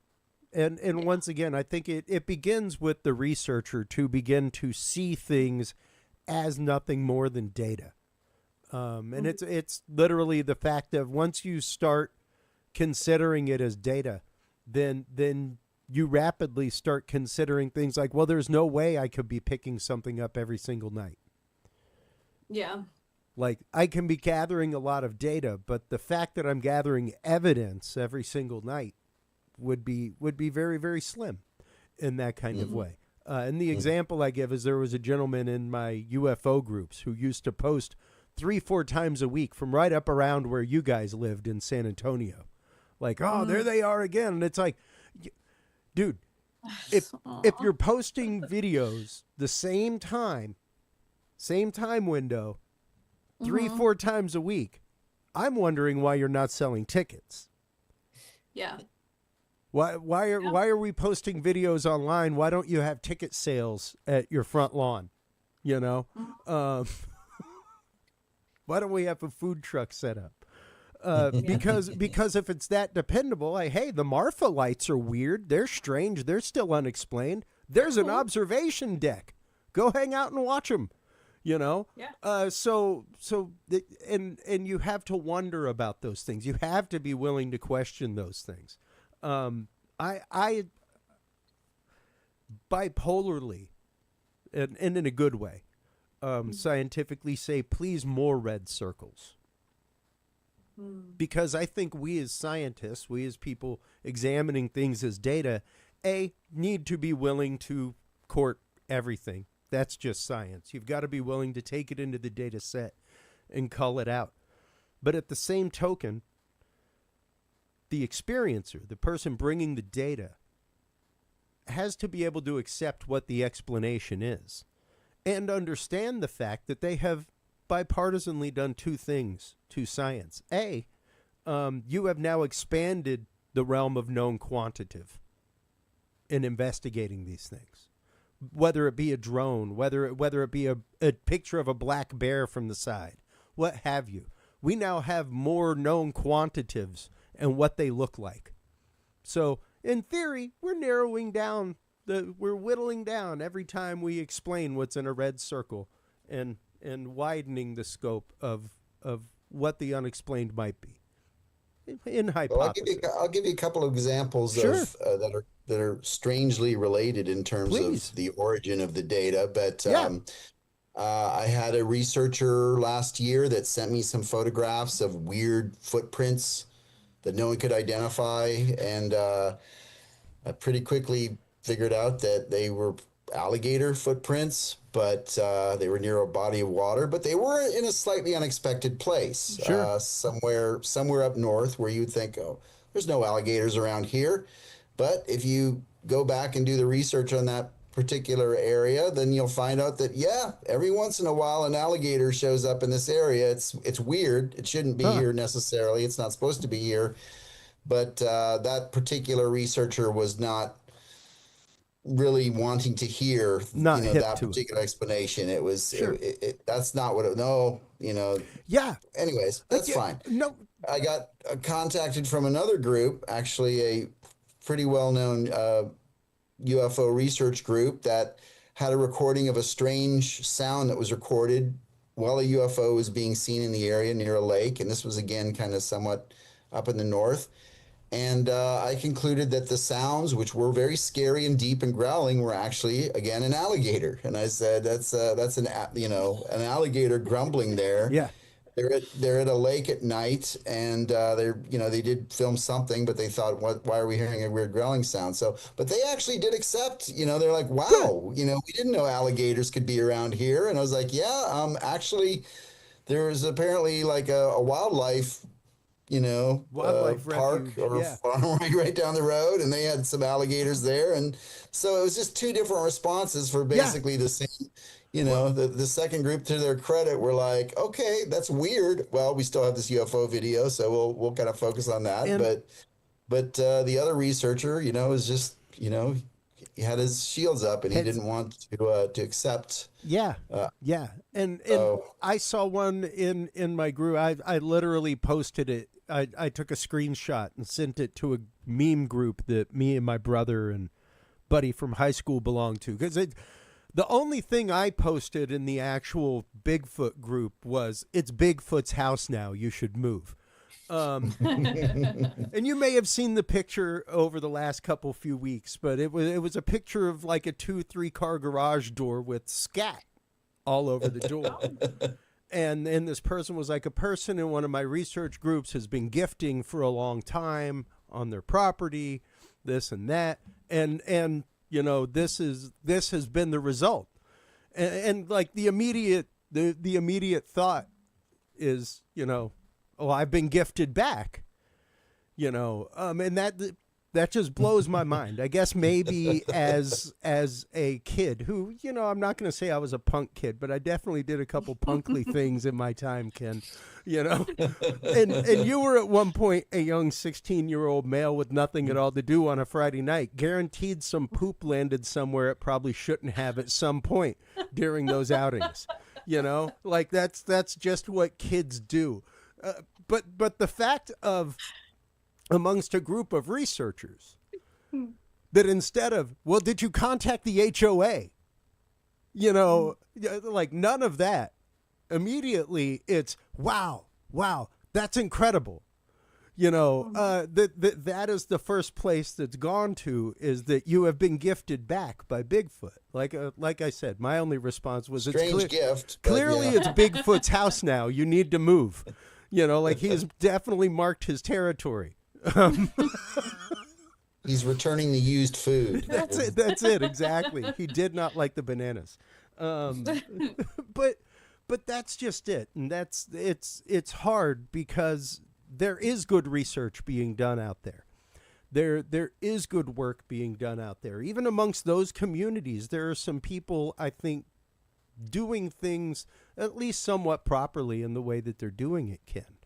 And once again, I think it begins with the researcher to begin to see things as nothing more than data. And it's literally the fact that once you start considering it as data, then you rapidly start considering things like, well, there's no way I could be picking something up every single night. Yeah. Like, I can be gathering a lot of data, but the fact that I'm gathering evidence every single night would be very, very slim in that kind of way. And the example I give is there was a gentleman in my UFO groups who used to post 3-4 times a week from right up around where you guys lived in San Antonio. Like, oh, there they are again. And it's like, dude, if you're posting videos the same time window, 3-4 times a week, I'm wondering why you're not selling tickets. Yeah. Why are we posting videos online? Why don't you have ticket sales at your front lawn? Why don't we have a food truck set up? Because if it's that dependable, hey, the Marfa lights are weird. They're strange. They're still unexplained. There's an observation deck. Go hang out and watch them. Yeah. And you have to wonder about those things. You have to be willing to question those things. I bipolarly, and in a good way, scientifically say, please, more red circles. Because I think we as scientists, we as people examining things as data, need to be willing to court everything. That's just science. You've got to be willing to take it into the data set and cull it out. But at the same token, the experiencer, the person bringing the data, has to be able to accept what the explanation is and understand the fact that they have bipartisanly done two things to science. You have now expanded the realm of known quantitative in investigating these things, whether it be a drone, whether it be a picture of a black bear from the side, what have you. We now have more known quantitatives and what they look like. So in theory, we're whittling down every time we explain what's in a red circle and widening the scope of what the unexplained might be in hypothesis. Well, I'll give you a couple of examples of that are strangely related in terms of the origin of the data. But I had a researcher last year that sent me some photographs of weird footprints that no one could identify, and I pretty quickly figured out that they were alligator footprints, but they were near a body of water, but they were in a slightly unexpected place. Sure. Somewhere up north where you'd think, oh, there's no alligators around here. But if you go back and do the research on that particular area, then you'll find out that, every once in a while an alligator shows up in this area. It's weird. It shouldn't be here necessarily. It's not supposed to be here. But that particular researcher was not really wanting to hear that particular explanation. It was that's not what anyways, that's fine. I got contacted from another group, actually a pretty well-known UFO research group, that had a recording of a strange sound that was recorded while a UFO was being seen in the area near a lake, and this was again kind of somewhat up in the north. And I concluded that the sounds, which were very scary and deep and growling, were actually, again, an alligator. And I said, that's an alligator grumbling there. Yeah. they're at a lake at night, and they did film something, but they thought, why are we hearing a weird growling sound? So, but they actually did accept. They're like, Good. wow, we didn't know alligators could be around here, and I was like, yeah, actually, there was apparently like a wildlife Wildlife park refuge. or Yeah. farm right down the road, and they had some alligators there, and so it was just two different responses for Yeah. basically the same. Well, The second group, to their credit, were like, okay, that's weird. Well, we still have this UFO video, so we'll kind of focus on that. and But the other researcher, was just he had his shields up, and he heads. didn't want to accept. Yeah. Uh, Yeah. And so I saw one in my group. I literally posted it. I took a screenshot and sent it to a meme group that me and my brother and buddy from high school belonged to, because the only thing I posted in the actual Bigfoot group was, it's Bigfoot's house now, you should move. And you may have seen the picture over the last few weeks, but it was a picture of like a 2-3 car garage door with scat all over the door. And this person was like, a person in one of my research groups has been gifting for a long time on their property, this and that. And this has been the result. And like the immediate thought is, oh, I've been gifted back, and that just blows my mind. I guess maybe as a kid who, I'm not going to say I was a punk kid, but I definitely did a couple punkly things in my time, Ken, and you were at one point a young 16-year-old male with nothing at all to do on a Friday night. Guaranteed some poop landed somewhere it probably shouldn't have at some point during those outings. Like that's just what kids do. But the fact of, amongst a group of researchers, that instead of, well, did you contact the HOA? Like none of that. Immediately it's, wow, that's incredible. That is the first place that's gone to, is that you have been gifted back by Bigfoot. Like I said, my only response was, strange gift. Clearly it's Bigfoot's house now. You need to move. Like he has definitely marked his territory. He's returning the used food. That's it. Exactly. He did not like the bananas. But that's just it. And it's hard, because there is good research being done out there. There is good work being done out there. Even amongst those communities, there are some people, I think, doing things at least somewhat properly in the way that they're doing it, Ken.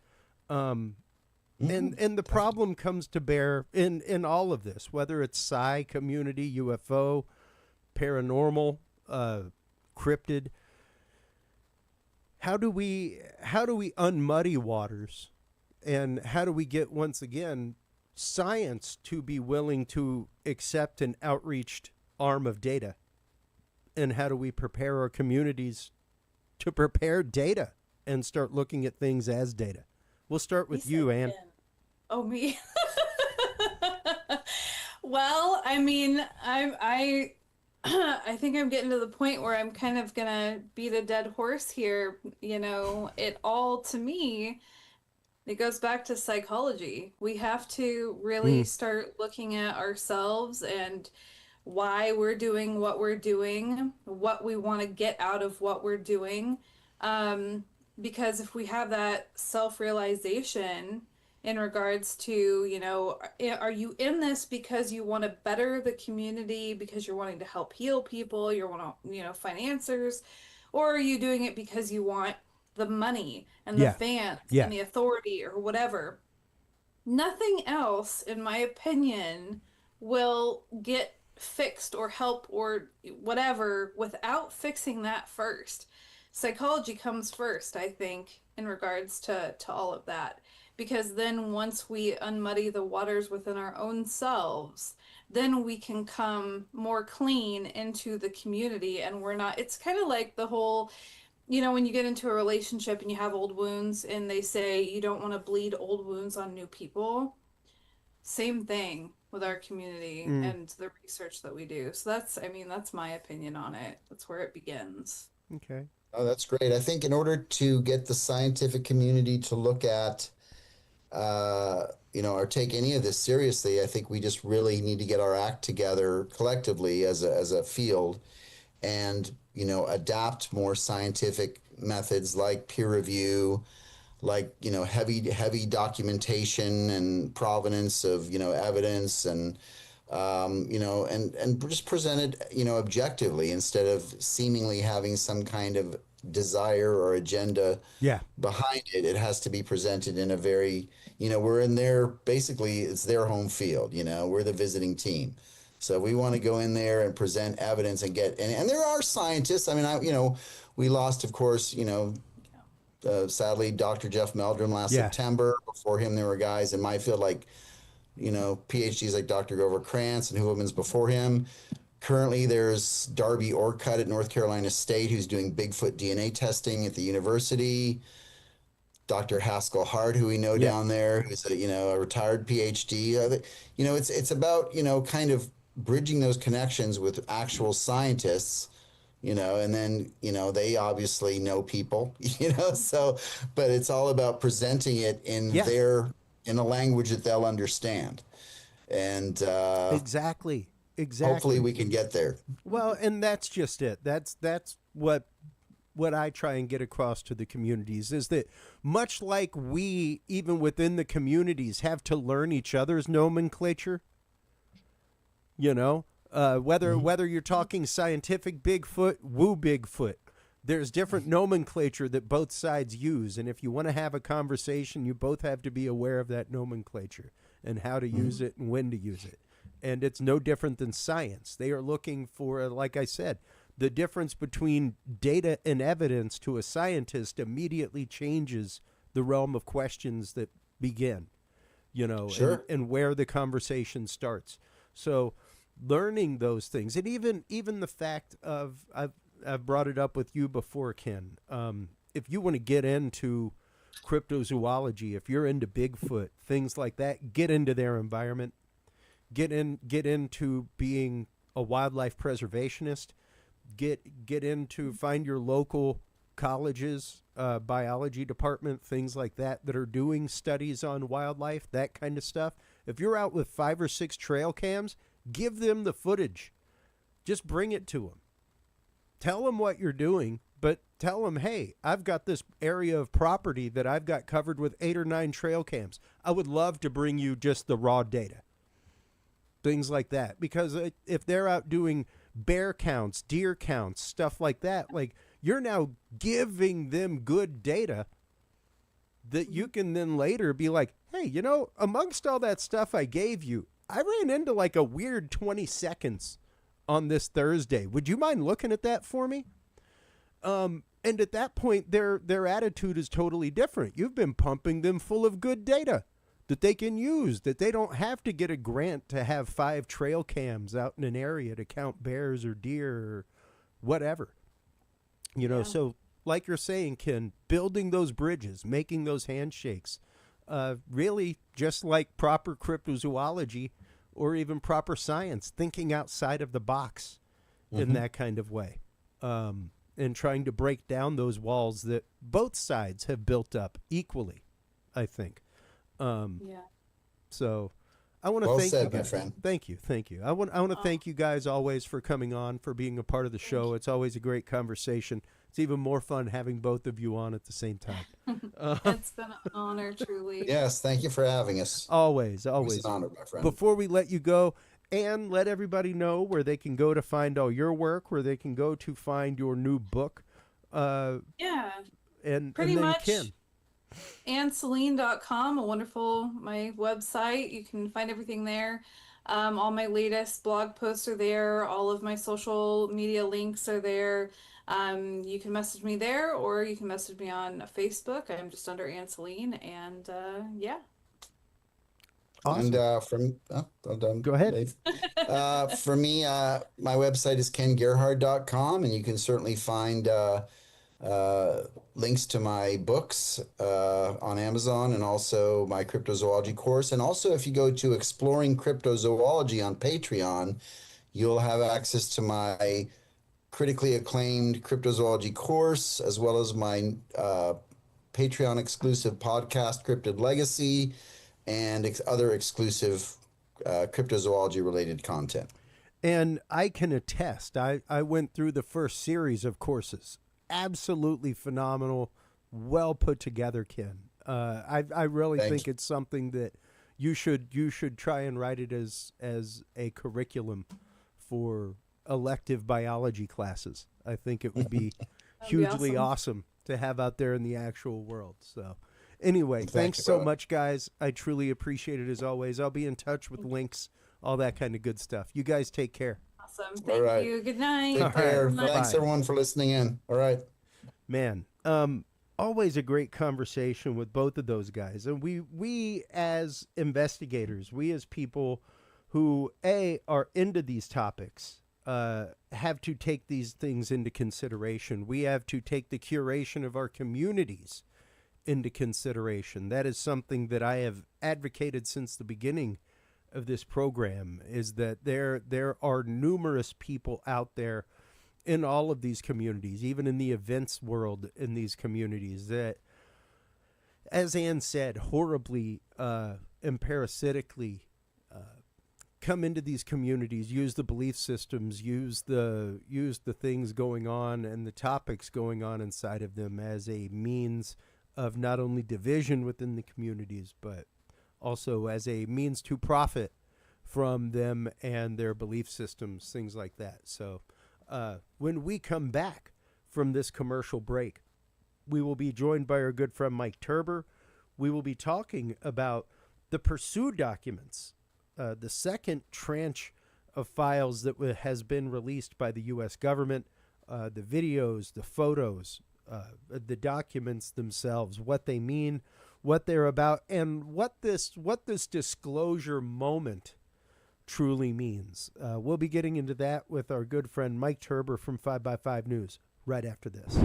And the problem comes to bear in all of this, whether it's Psi community, UFO, paranormal, cryptid. How do we unmuddy waters, and how do we get, once again, science to be willing to accept an outreached arm of data? And how do we prepare our communities to prepare data and start looking at things as data? We'll start with you, Ann. Oh, me. Well, I mean, I think I'm getting to the point where I'm kind of gonna beat a dead horse here. It all, to me, it goes back to psychology. We have to really start looking at ourselves and why we're doing what we're doing, what we want to get out of what we're doing. Because if we have that self-realization in regards to, are you in this because you want to better the community, because you're wanting to help heal people, you want to, financiers, or are you doing it because you want the money and the fans and the authority or whatever? Nothing else, in my opinion, will get fixed or help or whatever without fixing that first. Psychology comes first, I think, in regards to all of that, because then once we unmuddy the waters within our own selves, then we can come more clean into the community, and we're not, it's kind of like the whole, when you get into a relationship and you have old wounds and they say you don't want to bleed old wounds on new people. Same thing with our community and the research that we do. So that's my opinion on it. That's where it begins. Okay. Oh, that's great. I think in order to get the scientific community to look at, or take any of this seriously, I think we just really need to get our act together collectively as a field and, adapt more scientific methods like peer review, like, heavy documentation and provenance of, evidence and, and just presented, objectively instead of seemingly having some kind of desire or agenda Yeah. behind it. It has to be presented in a very, we're in their, basically it's their home field, we're the visiting team. So we want to go in there and present evidence and and there are scientists. I mean, we lost, of course, sadly, Dr. Jeff Meldrum last September. Before him, there were guys in my field like, PhDs like Dr. Grover Krantz and whoever's before him. Currently, there's Darby Orcutt at North Carolina State who's doing Bigfoot DNA testing at the university. Dr. Haskell Hart, who we know down there, who's a retired PhD. It's about kind of bridging those connections with actual scientists. And then, they obviously know people, so, but it's all about presenting it in in a language that they'll understand. And Exactly. hopefully we can get there. Well, and that's just it. That's what I try and get across to the communities is that much like we, even within the communities, have to learn each other's nomenclature, whether you're talking scientific Bigfoot, woo Bigfoot, there's different nomenclature that both sides use. And if you want to have a conversation, you both have to be aware of that nomenclature and how to use it and when to use it. And it's no different than science. They are looking for, like I said, the difference between data and evidence to a scientist immediately changes the realm of questions that begin, and where the conversation starts. So learning those things, and even the fact of, I've brought it up with you before, Ken. If you want to get into cryptozoology, if you're into Bigfoot, things like that, get into their environment, get into being a wildlife preservationist, get into find your local colleges, biology department, things like that are doing studies on wildlife, that kind of stuff. If you're out with 5 or 6 trail cams, give them the footage. Just bring it to them. Tell them what you're doing, but tell them, hey, I've got this area of property that I've got covered with 8 or 9 trail cams. I would love to bring you just the raw data. Things like that. Because if they're out doing bear counts, deer counts, stuff like that, like you're now giving them good data that you can then later be like, hey, amongst all that stuff I gave you, I ran into like a weird 20 seconds on this Thursday. Would you mind looking at that for me? And at that point, their attitude is totally different. You've been pumping them full of good data that they can use, that they don't have to get a grant to have 5 trail cams out in an area to count bears or deer or whatever. So like you're saying, Ken, building those bridges, making those handshakes, really just like proper cryptozoology or even proper science, thinking outside of the box in that kind of way, and trying to break down those walls that both sides have built up equally, I think. So I want to Well thank said, you guys. my friend. Thank you. I want to thank you guys always for coming on, for being a part of the show. It's always a great conversation. It's even more fun having both of you on at the same time. It's been an honor, truly. Yes, thank you for having us. Always. It's an honor, my friend. Before we let you go, and let everybody know where they can go to find all your work, where they can go to find your new book. Yeah. And Pretty then much. Ken. And Selene.com, my website. You can find everything there. All my latest blog posts are there. All of my social media links are there. You can message me there, or you can message me on Facebook. I'm just under Ann Selene, and yeah. Awesome. And I'm done. Go ahead. Dave. For me, my website is kengerhard.com, and you can certainly find links to my books on Amazon, and also my cryptozoology course. And also, if you go to Exploring Cryptozoology on Patreon, you'll have access to my critically acclaimed cryptozoology course, as well as my Patreon exclusive podcast, Cryptid Legacy, and other exclusive cryptozoology related content. And I can attest, I went through the first series of courses. Absolutely phenomenal, well put together, Ken. I really think it's something that you should try and write it as a curriculum for elective biology classes. I think it would be hugely awesome to have out there in the actual world. So anyway, thanks so much, guys. I truly appreciate it as always. I'll be in touch with links, all that kind of good stuff. You guys take care. Awesome. Thank you. Good night. Take care. Right. Thanks everyone for listening in. All right. Man, always a great conversation with both of those guys. And we as investigators, we as people who are into these topics, have to take these things into consideration. We have to take the curation of our communities into consideration. That is something that I have advocated since the beginning of this program, is that there are numerous people out there in all of these communities, even in the events world in these communities, that, as Ann said, horribly and parasitically come into these communities, use the belief systems, use the things going on and the topics going on inside of them as a means of not only division within the communities, but also as a means to profit from them and their belief systems, things like that. So when we come back from this commercial break, we will be joined by our good friend Mike Turber. We will be talking about the Pursue documents, the second tranche of files that has been released by the U.S. government, the videos, the photos, the documents themselves, what they mean, what they're about, and what this disclosure moment truly means. We'll be getting into that with our good friend Mike Turber from 5x5 News right after this.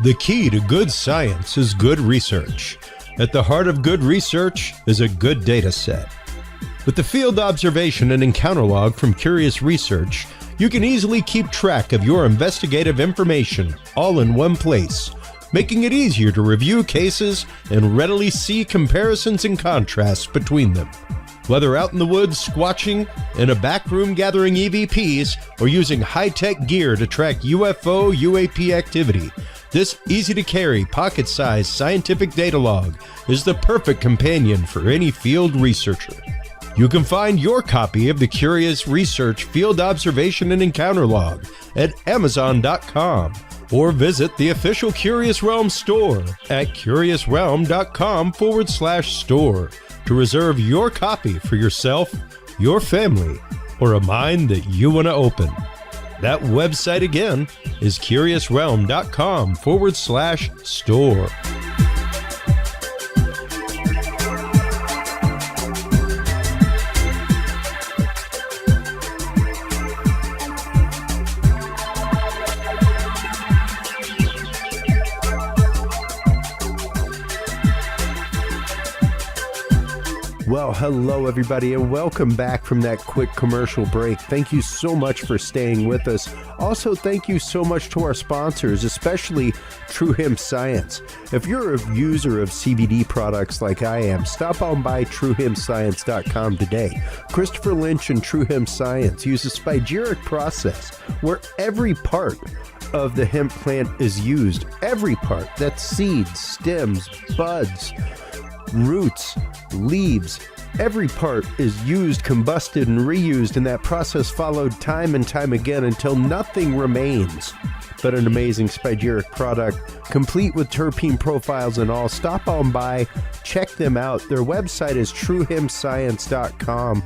The key to good science is good research. At the heart of good research is a good data set. With the field observation and encounter log from Curious Research, you can easily keep track of your investigative information all in one place, making it easier to review cases and readily see comparisons and contrasts between them. Whether out in the woods squatching, in a back room gathering EVPs, or using high-tech gear to track UFO, UAP activity, this easy-to-carry, pocket-sized scientific data log is the perfect companion for any field researcher. You can find your copy of the Curious Research Field Observation and Encounter Log at Amazon.com or visit the official Curious Realm store at curiousrealm.com/store to reserve your copy for yourself, your family, or a mind that you want to open. That website again is curiousrealm.com/store. Well, hello, everybody, and welcome back from that quick commercial break. Thank you so much for staying with us. Also, thank you so much to our sponsors, especially True Hemp Science. If you're a user of CBD products like I am, stop on by TrueHempScience.com today. Christopher Lynch and True Hemp Science use a spagyric process where every part of the hemp plant is used. Every part. That's seeds, stems, buds, roots, leaves. Every part is used, combusted, and reused, and that process followed time and time again until nothing remains but an amazing spagyric product, complete with terpene profiles and all. Stop on by, check them out. Their website is truehempscience.com.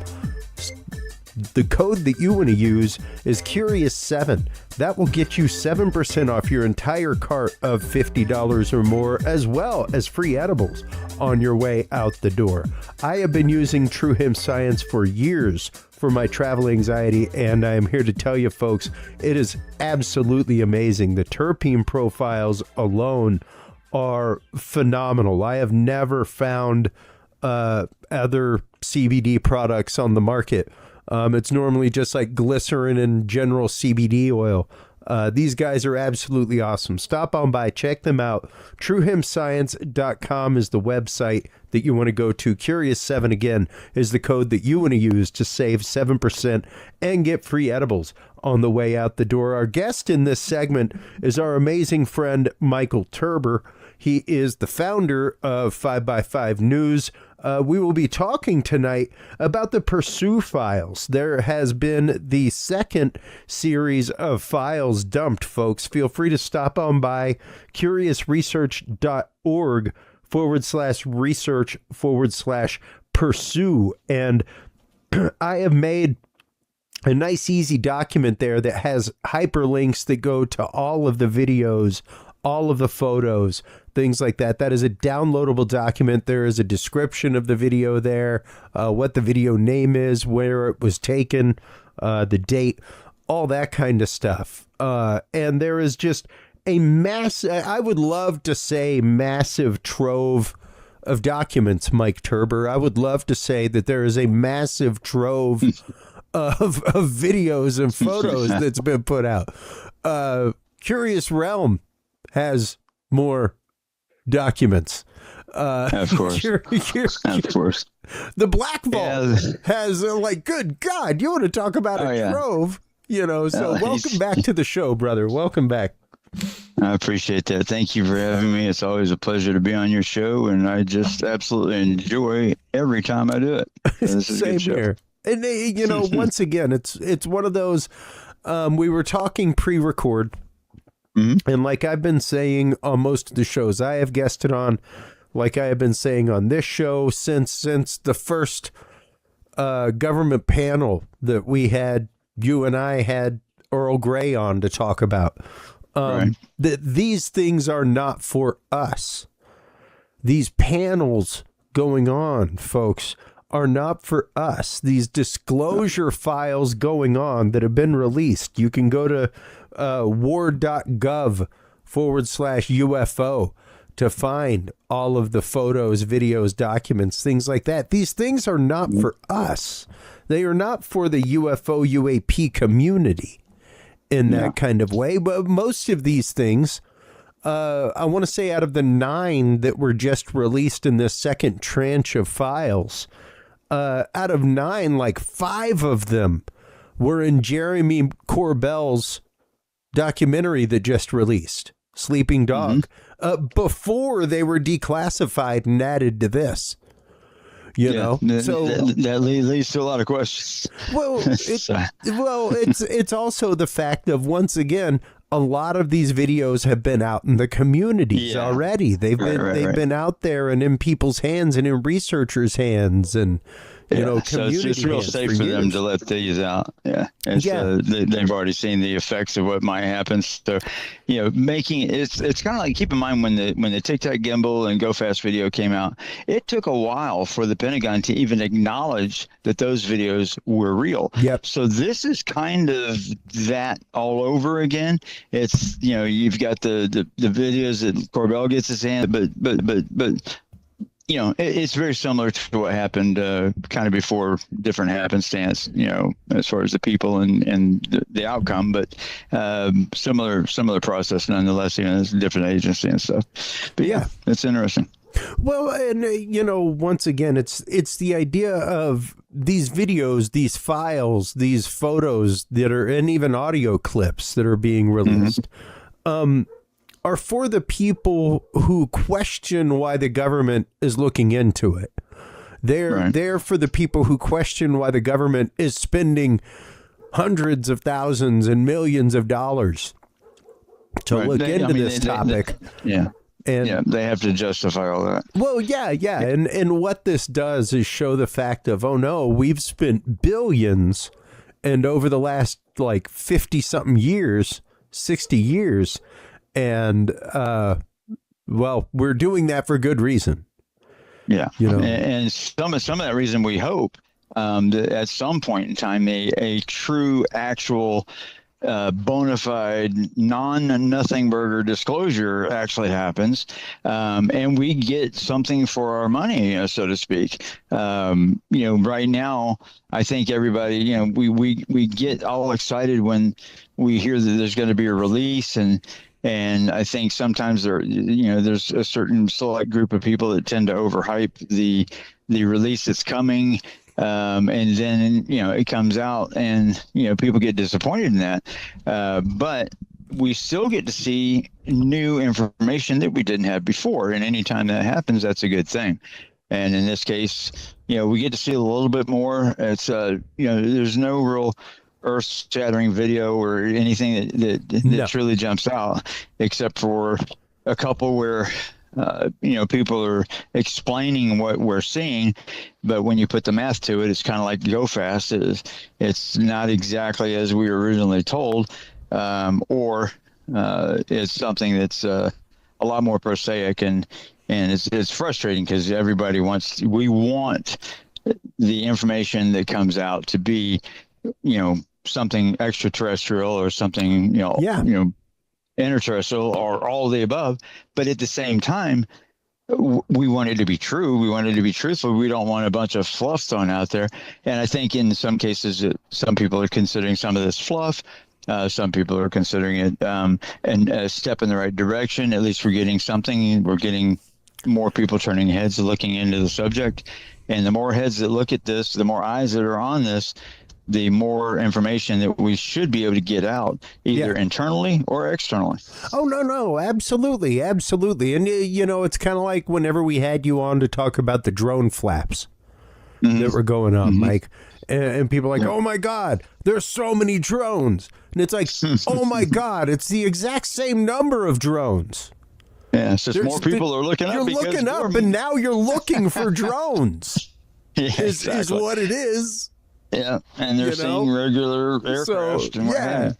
The code that you want to use is Curious7. That will get you 7% off your entire cart of $50 or more, as well as free edibles on your way out the door. I have been using True Hemp Science for years for my travel anxiety, and I am here to tell you folks, it is absolutely amazing. The terpene profiles alone are phenomenal. I have never found other CBD products on the market. It's normally just like glycerin and general CBD oil. These guys are absolutely awesome. Stop on by, check them out. TrueHemScience.com is the website that you want to go to. Curious7 again is the code that you want to use to save 7% and get free edibles on the way out the door. Our guest in this segment is our amazing friend Michael Turber. He is the founder of 5x5 News. We will be talking tonight about the Pursue files. There has been the second series of files dumped, folks. Feel free to stop on by curiousresearch.org/research/pursue. And I have made a nice, easy document there that has hyperlinks that go to all of the videos, all of the photos, things like that. That is a downloadable document. There is a description of the video there, what the video name is, where it was taken, the date, all that kind of stuff. And there is just a I would love to say massive trove of documents, Mike Turber. I would love to say that there is a massive trove of videos and photos that's been put out. Curious Realm has more documents. Of course. Of course. The Black Vault has like, good God, you want to talk about a trove? You know, so welcome back to the show, brother. Welcome back. I appreciate that. Thank you for having me. It's always a pleasure to be on your show, and I just absolutely enjoy every time I do it. This is Same here. And you know, once again, it's one of those. We were talking pre-record. Mm-hmm. And like I've been saying on most of the shows I have guested on, like I have been saying on this show since the first government panel that we had, you and I had Earl Grey on to talk about, that these things are not for us. These panels going on, folks, are not for us. These disclosure files going on that have been released. You can go to war.gov/UFO to find all of the photos, videos, documents, things like that. These things are not for us. They are not for the UFO UAP community in that kind of way. But most of these things, I want to say out of the 9 that were just released in this second tranche of files, out of 9, like 5 of them were in Jeremy Corbell's documentary that just released, Sleeping Dog, before they were declassified and added to this. You know, so that leads to a lot of questions. Well, it's also the fact of, once again, a lot of these videos have been out in the communities already. They've been out there and in people's hands and in researchers' hands, and you know, so it's real safe for them to let these out. They've already seen the effects of what might happen. So, you know, it's kind of like, keep in mind when the Tic Tac gimbal and Go Fast video came out, it took a while for the Pentagon to even acknowledge that those videos were real. Yep. So this is kind of that all over again. It's, you know, you've got the videos that Corbell gets his hand, but you know, it's very similar to what happened kind of before, different happenstance, you know, as far as the people and the outcome, but similar process nonetheless. You know, it's a different agency and stuff. But yeah, it's interesting. Well, and you know, once again, it's the idea of these videos, these files, these photos that are, and even audio clips that are being released, are for the people who question why the government is looking into it. They're there for the people who question why the government is spending hundreds of thousands and millions of dollars to look into this topic. And they have to justify all that. Well, and what this does is show the fact of, oh no, we've spent billions, and over the last like 50 something years, 60 years, and well, we're doing that for good reason. Yeah, you know, and some of that reason, we hope that at some point in time, a true, actual bona fide nothing burger disclosure actually happens, and we get something for our money, so to speak. Right now, I think everybody, we get all excited when we hear that there's going to be a release, and I think sometimes there's a certain select group of people that tend to overhype the release that's coming. And then, it comes out and, people get disappointed in that. But we still get to see new information that we didn't have before. And anytime that happens, that's a good thing. And in this case, we get to see a little bit more. It's, there's no real earth-shattering video or anything that truly jumps out, except for a couple where people are explaining what we're seeing, but when you put the math to it, it's kind of like go fast. It's not exactly as we were originally told, or it's something that's a lot more prosaic, and it's frustrating because we want the information that comes out to be, something extraterrestrial or something, interterrestrial or all of the above, but at the same time, we want it to be true. We want it to be truthful. We don't want a bunch of fluff thrown out there. And I think in some cases, some people are considering some of this fluff. Some people are considering it and a step in the right direction. At least we're getting something. We're getting more people turning heads, looking into the subject. And the more heads that look at this, the more eyes that are on this, the more information that we should be able to get out, either internally or externally. Oh, no, absolutely. And, it's kind of like whenever we had you on to talk about the drone flaps that were going on, Mike, and people are like, oh, my God, there's so many drones. And it's like, oh, my God, it's the exact same number of drones. Yeah, it's just more people are looking up. You're looking up, and now you're looking for drones. Is what it is. Yeah, and they're seeing regular aircraft. And and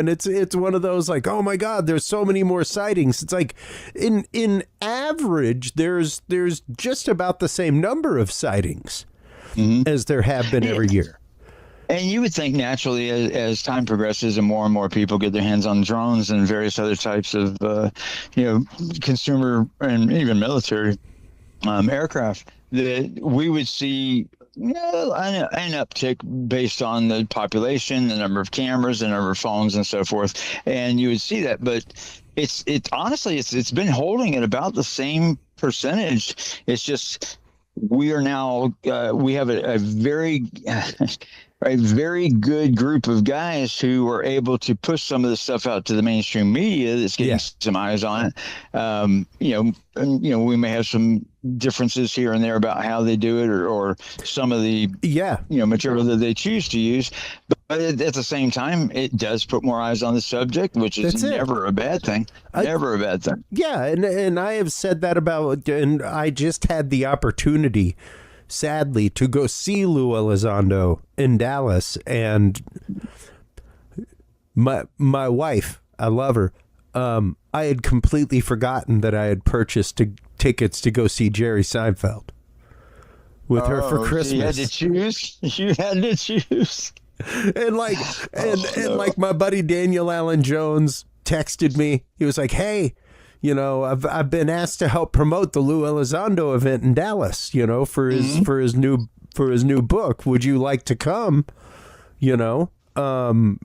it's one of those like, oh my God, there's so many more sightings. It's like, in average, there's just about the same number of sightings as there have been every year. And you would think naturally, as time progresses and more people get their hands on drones and various other types of, consumer and even military aircraft, that we would see an uptick based on the population, the number of cameras, the number of phones, and so forth. And you would see that, but it's honestly been holding at about the same percentage. It's just we are now we have a very a very good group of guys who are able to push some of this stuff out to the mainstream media that's getting some eyes on it. We may have some differences here and there about how they do it or some of the material that they choose to use, but at the same time, it does put more eyes on the subject, which is never a bad thing. Never a bad thing. Yeah, and I have said that about, and I just had the opportunity, sadly, to go see Lou Elizondo in Dallas, and my wife, I love her. I had completely forgotten that I had purchased tickets to go see Jerry Seinfeld with her for Christmas. You had to choose. You had to choose. And like my buddy Daniel Allen Jones texted me. He was like, "Hey, I've been asked to help promote the Lou Elizondo event in Dallas, for his new book. Would you like to come?" And I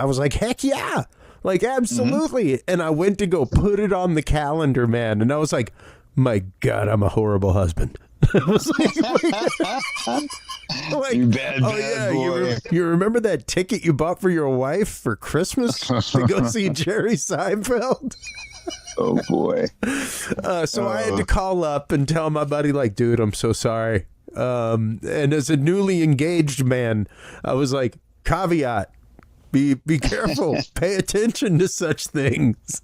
was like, "Heck yeah." Like, absolutely. And I went to go put it on the calendar, man. And I was like, my God, I'm a horrible husband. I was like, you bad boy. You remember that ticket you bought for your wife for Christmas to go see Jerry Seinfeld? Oh, boy. So I had to call up and tell my buddy, like, dude, I'm so sorry. And as a newly engaged man, I was like, caveat. Be careful. Pay attention to such things.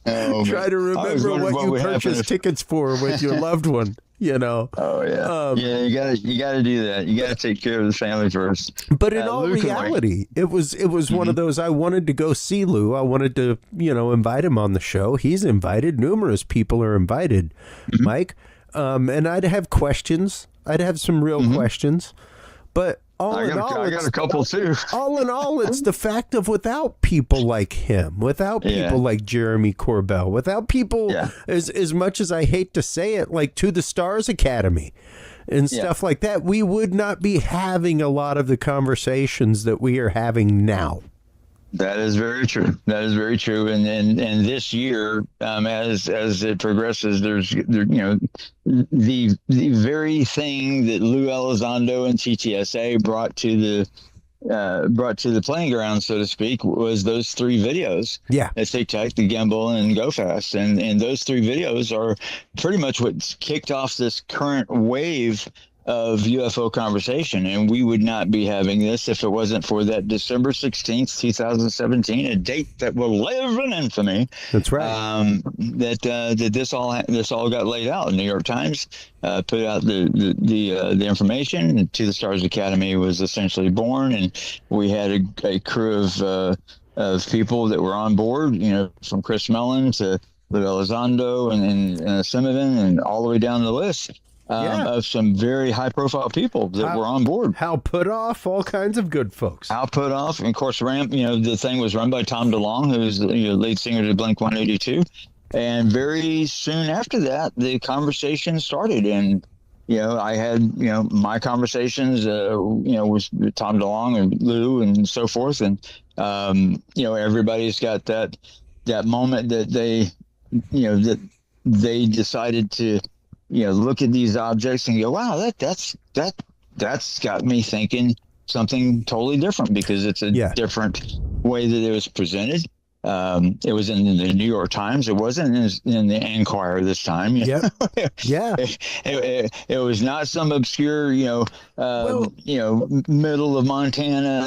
Try to remember what you purchased tickets for with your loved one. Oh yeah. You got to do that. You got to take care of the family first. But in all reality, it was one of those. I wanted to go see Lou. I wanted to invite him on the show. He's invited. Numerous people are invited, Mike. And I'd have questions. I'd have some real questions. But I got a couple too. All in all, it's the fact of without people like him, without people like Jeremy Corbell, without people, as much as I hate to say it, like To the Stars Academy and stuff like that, we would not be having a lot of the conversations that we are having now. That is very true. That is very true. And this year, as it progresses, there's the very thing that Lou Elizondo and TTSA brought to the playing ground, so to speak, was those 3 videos. Yeah. Let's Take Tech, The Gimbal, and Go Fast. And those 3 videos are pretty much what kicked off this current wave of UFO conversation, and we would not be having this if it wasn't for that December 16th, 2017, a date that will live in infamy. That's right. That this all got laid out. The New York Times put out the information. To the Stars Academy was essentially born, and we had a crew of people that were on board. From Chris Mellon to Lou Elizondo and Simovan, and all the way down the list. Of some very high-profile people that were on board. Hal Puthoff, all kinds of good folks. Hal Puthoff, and of course, the thing was run by Tom DeLonge, who's the lead singer to Blink-182. And very soon after that, the conversation started, and I had my conversations, with Tom DeLonge and Lou and so forth, and everybody's got that moment that they decided to. Look at these objects and go, wow, that's got me thinking something totally different, because it's a different way that it was presented. It was in the New York Times. It wasn't in the Enquirer this time. Yeah. It was not some obscure, middle of Montana,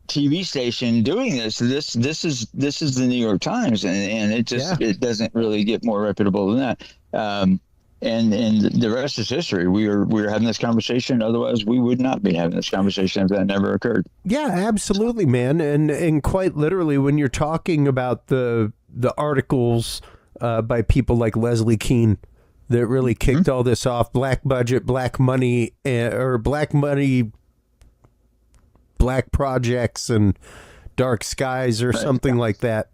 TV station doing this. This is the New York Times, and it just it doesn't really get more reputable than that. And the rest is history. We were having this conversation. Otherwise, we would not be having this conversation if that never occurred. Yeah, absolutely, man. And quite literally, when you're talking about the articles by people like Leslie Kean that really kicked all this off, black budget, black money, black projects, and dark skies, or something like that.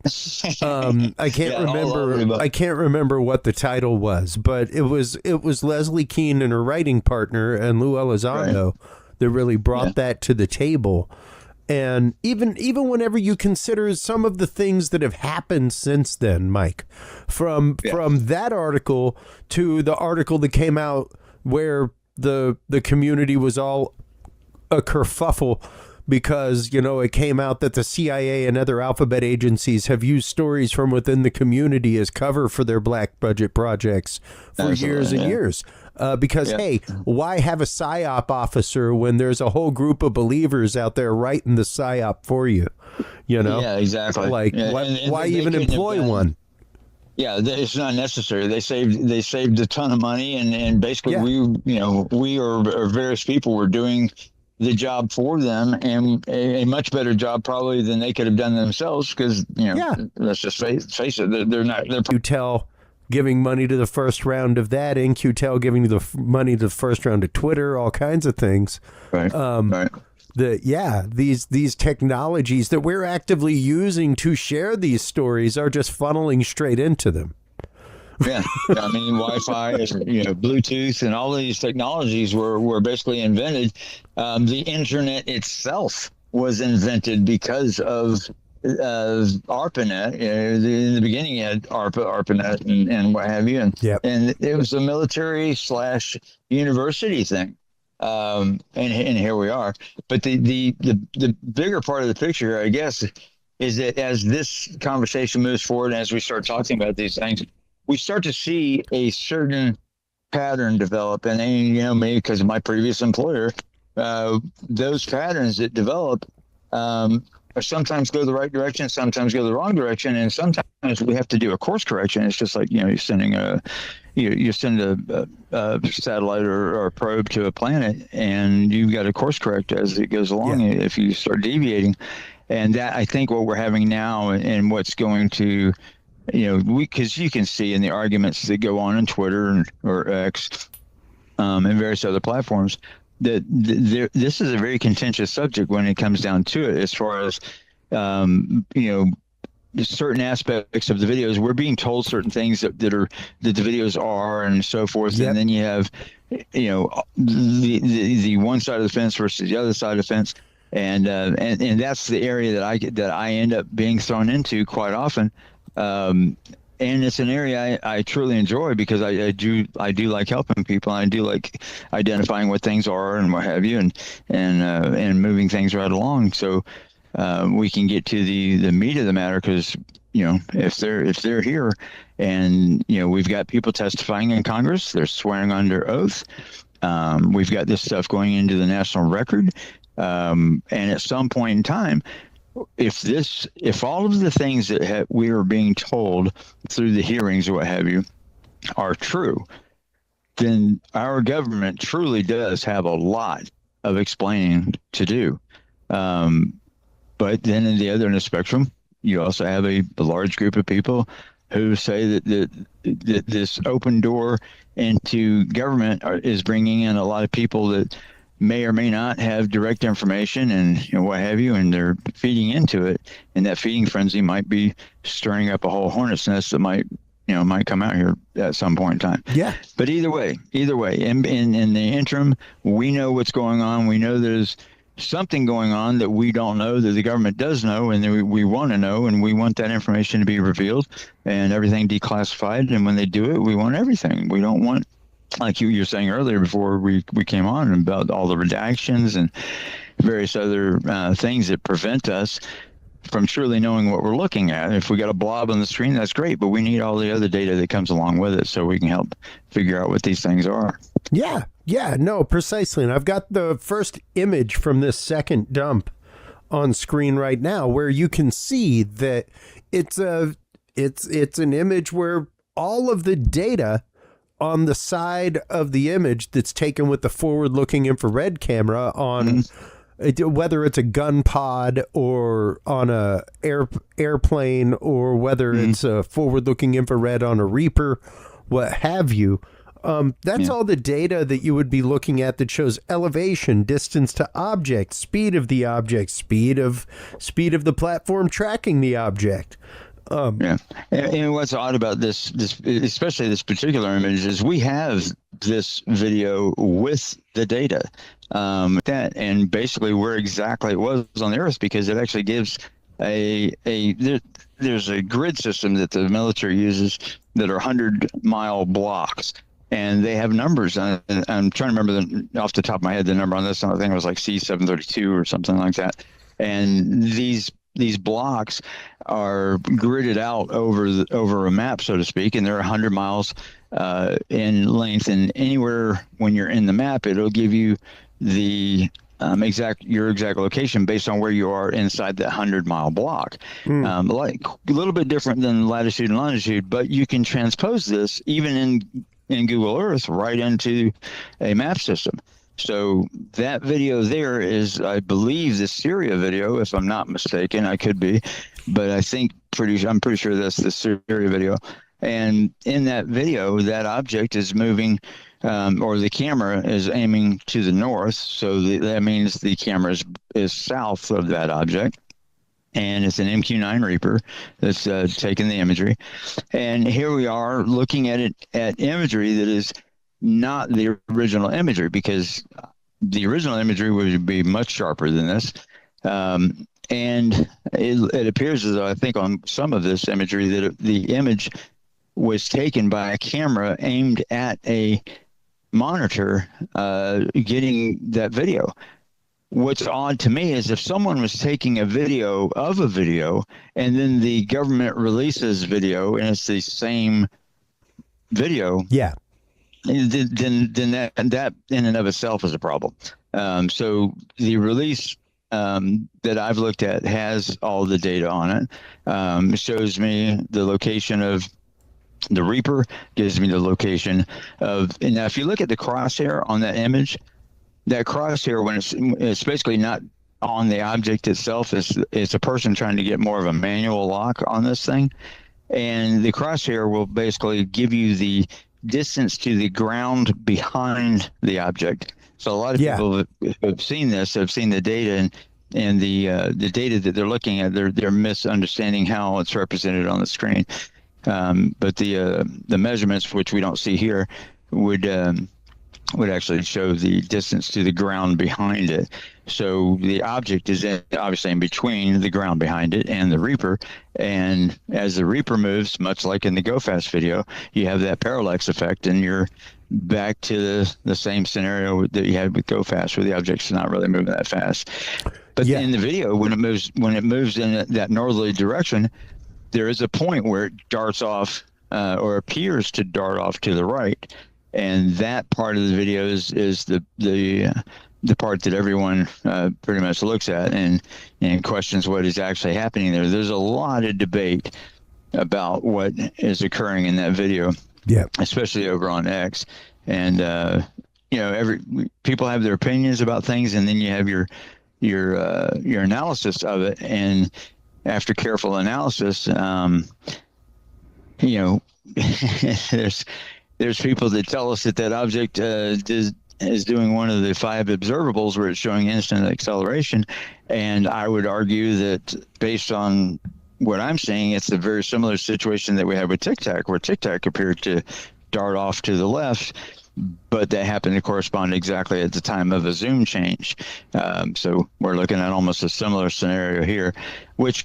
I can't remember what the title was, but it was Leslie Kean and her writing partner and Lou Elizondo that really brought that to the table. And even whenever you consider some of the things that have happened since then, Mike, from that article to the article that came out where the community was all a kerfuffle, because, it came out that the CIA and other alphabet agencies have used stories from within the community as cover for their black budget projects for years and years. Because, hey, why have a PSYOP officer when there's a whole group of believers out there writing the PSYOP for you? Yeah, exactly. Why even employ one? Yeah, it's not necessary. They saved a ton of money, and basically we are various people were doing the job for them, and a much better job probably than they could have done themselves, because let's just face it, they're QTEL giving money to the first round of that, and QTEL giving the money to the first round of Twitter, all kinds of things. Right. These technologies that we're actively using to share these stories are just funneling straight into them. Yeah, I mean, Wi-Fi, Bluetooth, and all these technologies were basically invented. The internet itself was invented because of ARPANET. In the beginning, you had ARPANET, and what have you, and it was a military/university thing. And here we are. But the bigger part of the picture, I guess, is that as this conversation moves forward, and as we start talking about these things, we start to see a certain pattern develop. And maybe because of my previous employer, those patterns that develop sometimes go the right direction, sometimes go the wrong direction, and sometimes we have to do a course correction. It's just like, you're sending you send a satellite or a probe to a planet, and you've got to course correct as it goes along if you start deviating. And that, I think, what we're having now, and what's going to, because you can see in the arguments that go on Twitter or X and various other platforms, this is a very contentious subject when it comes down to it, as far as certain aspects of the videos. We're being told certain things that the videos are, and so forth. Yep. And then you have, the one side of the fence versus the other side of the fence. And that's the area that I end up being thrown into quite often. And it's an area I truly enjoy, because I do like helping people. I do like identifying what things are and what have you, and moving things right along. So we can get to the meat of the matter, because if they're here, and we've got people testifying in Congress, they're swearing under oath. We've got this stuff going into the national record, and at some point in time, if all of the things that we are being told through the hearings or what have you are true, then our government truly does have a lot of explaining to do. But then in the other end of the spectrum, you also have a large group of people who say that this open door into government is bringing in a lot of people that may or may not have direct information and what have you, and they're feeding into it, and that feeding frenzy might be stirring up a whole hornet's nest that might come out here at some point in time. Yeah. But either way, in the interim, we know what's going on. We know there's something going on that we don't know, that the government does know, and we want to know, and we want that information to be revealed and everything declassified. And when they do it, we want everything. We don't want, like you were saying earlier before we came on, about all the redactions and various other things that prevent us from truly knowing what we're looking at. If we got a blob on the screen, that's great, but we need all the other data that comes along with it so we can help figure out what these things are. Yeah, no, precisely. And I've got the first image from this second dump on screen right now, where you can see that it's an image where all of the data on the side of the image that's taken with the forward-looking infrared camera on whether it's a gun pod or on a airplane, or whether it's a forward-looking infrared on a Reaper, what have you. That's all the data that you would be looking at that shows elevation, distance to object, speed of the object, speed of the platform tracking the object. And what's odd about this, especially this particular image, is we have this video with the data, and basically where exactly it was on the Earth, because it actually gives there's a grid system that the military uses that are 100-mile blocks, and they have numbers. I'm trying to remember off the top of my head the number on this. I think it was like C732 or something like that. And these blocks are gridded out over a map, so to speak, and they're 100 miles in length. And anywhere when you're in the map, it'll give you the your exact location based on where you are inside that 100-mile block. Like a little bit different than latitude and longitude, but you can transpose this even in Google Earth right into a map system. So that video there is, I believe, the Syria video, if I'm not mistaken. I could be, but I'm pretty sure that's the Syria video. And in that video, that object is moving, or the camera is aiming to the north. So that means the camera is south of that object. And it's an MQ-9 Reaper that's taking the imagery. And here we are looking at imagery that is not the original imagery, because the original imagery would be much sharper than this. And it appears as though, I think on some of this imagery, that the image was taken by a camera aimed at a monitor getting that video. What's odd to me is if someone was taking a video of a video and then the government releases video and it's the same video. Yeah. Then that in and of itself is a problem. So the release that I've looked at has all the data on it. It shows me the location of the Reaper, gives me the location of, and now if you look at the crosshair on that image, that crosshair, when it's basically not on the object itself, it's a person trying to get more of a manual lock on this thing. And the crosshair will basically give you the distance to the ground behind the object. So a lot of people have seen this, have seen the data, and the data that they're looking at, they're misunderstanding how it's represented on the screen. But the measurements, which we don't see here, would actually show the distance to the ground behind it. So the object is obviously in between the ground behind it and the Reaper. And as the Reaper moves, much like in the Go Fast video, you have that parallax effect, and you're back to the same scenario that you had with Go Fast, where the object's not really moving that fast. But in the video, when it moves in that northerly direction, there is a point where it darts off or appears to dart off to the right. And that part of the video is the part that everyone pretty much looks at and questions what is actually happening there. There's a lot of debate about what is occurring in that video, especially over on X. And people have their opinions about things, and then you have your analysis of it. And after careful analysis, there's people that tell us that object is doing one of the 5 observables where it's showing instant acceleration. And I would argue that based on what I'm seeing, it's a very similar situation that we had with Tic Tac, where Tic Tac appeared to dart off to the left, but that happened to correspond exactly at the time of a zoom change. So we're looking at almost a similar scenario here, which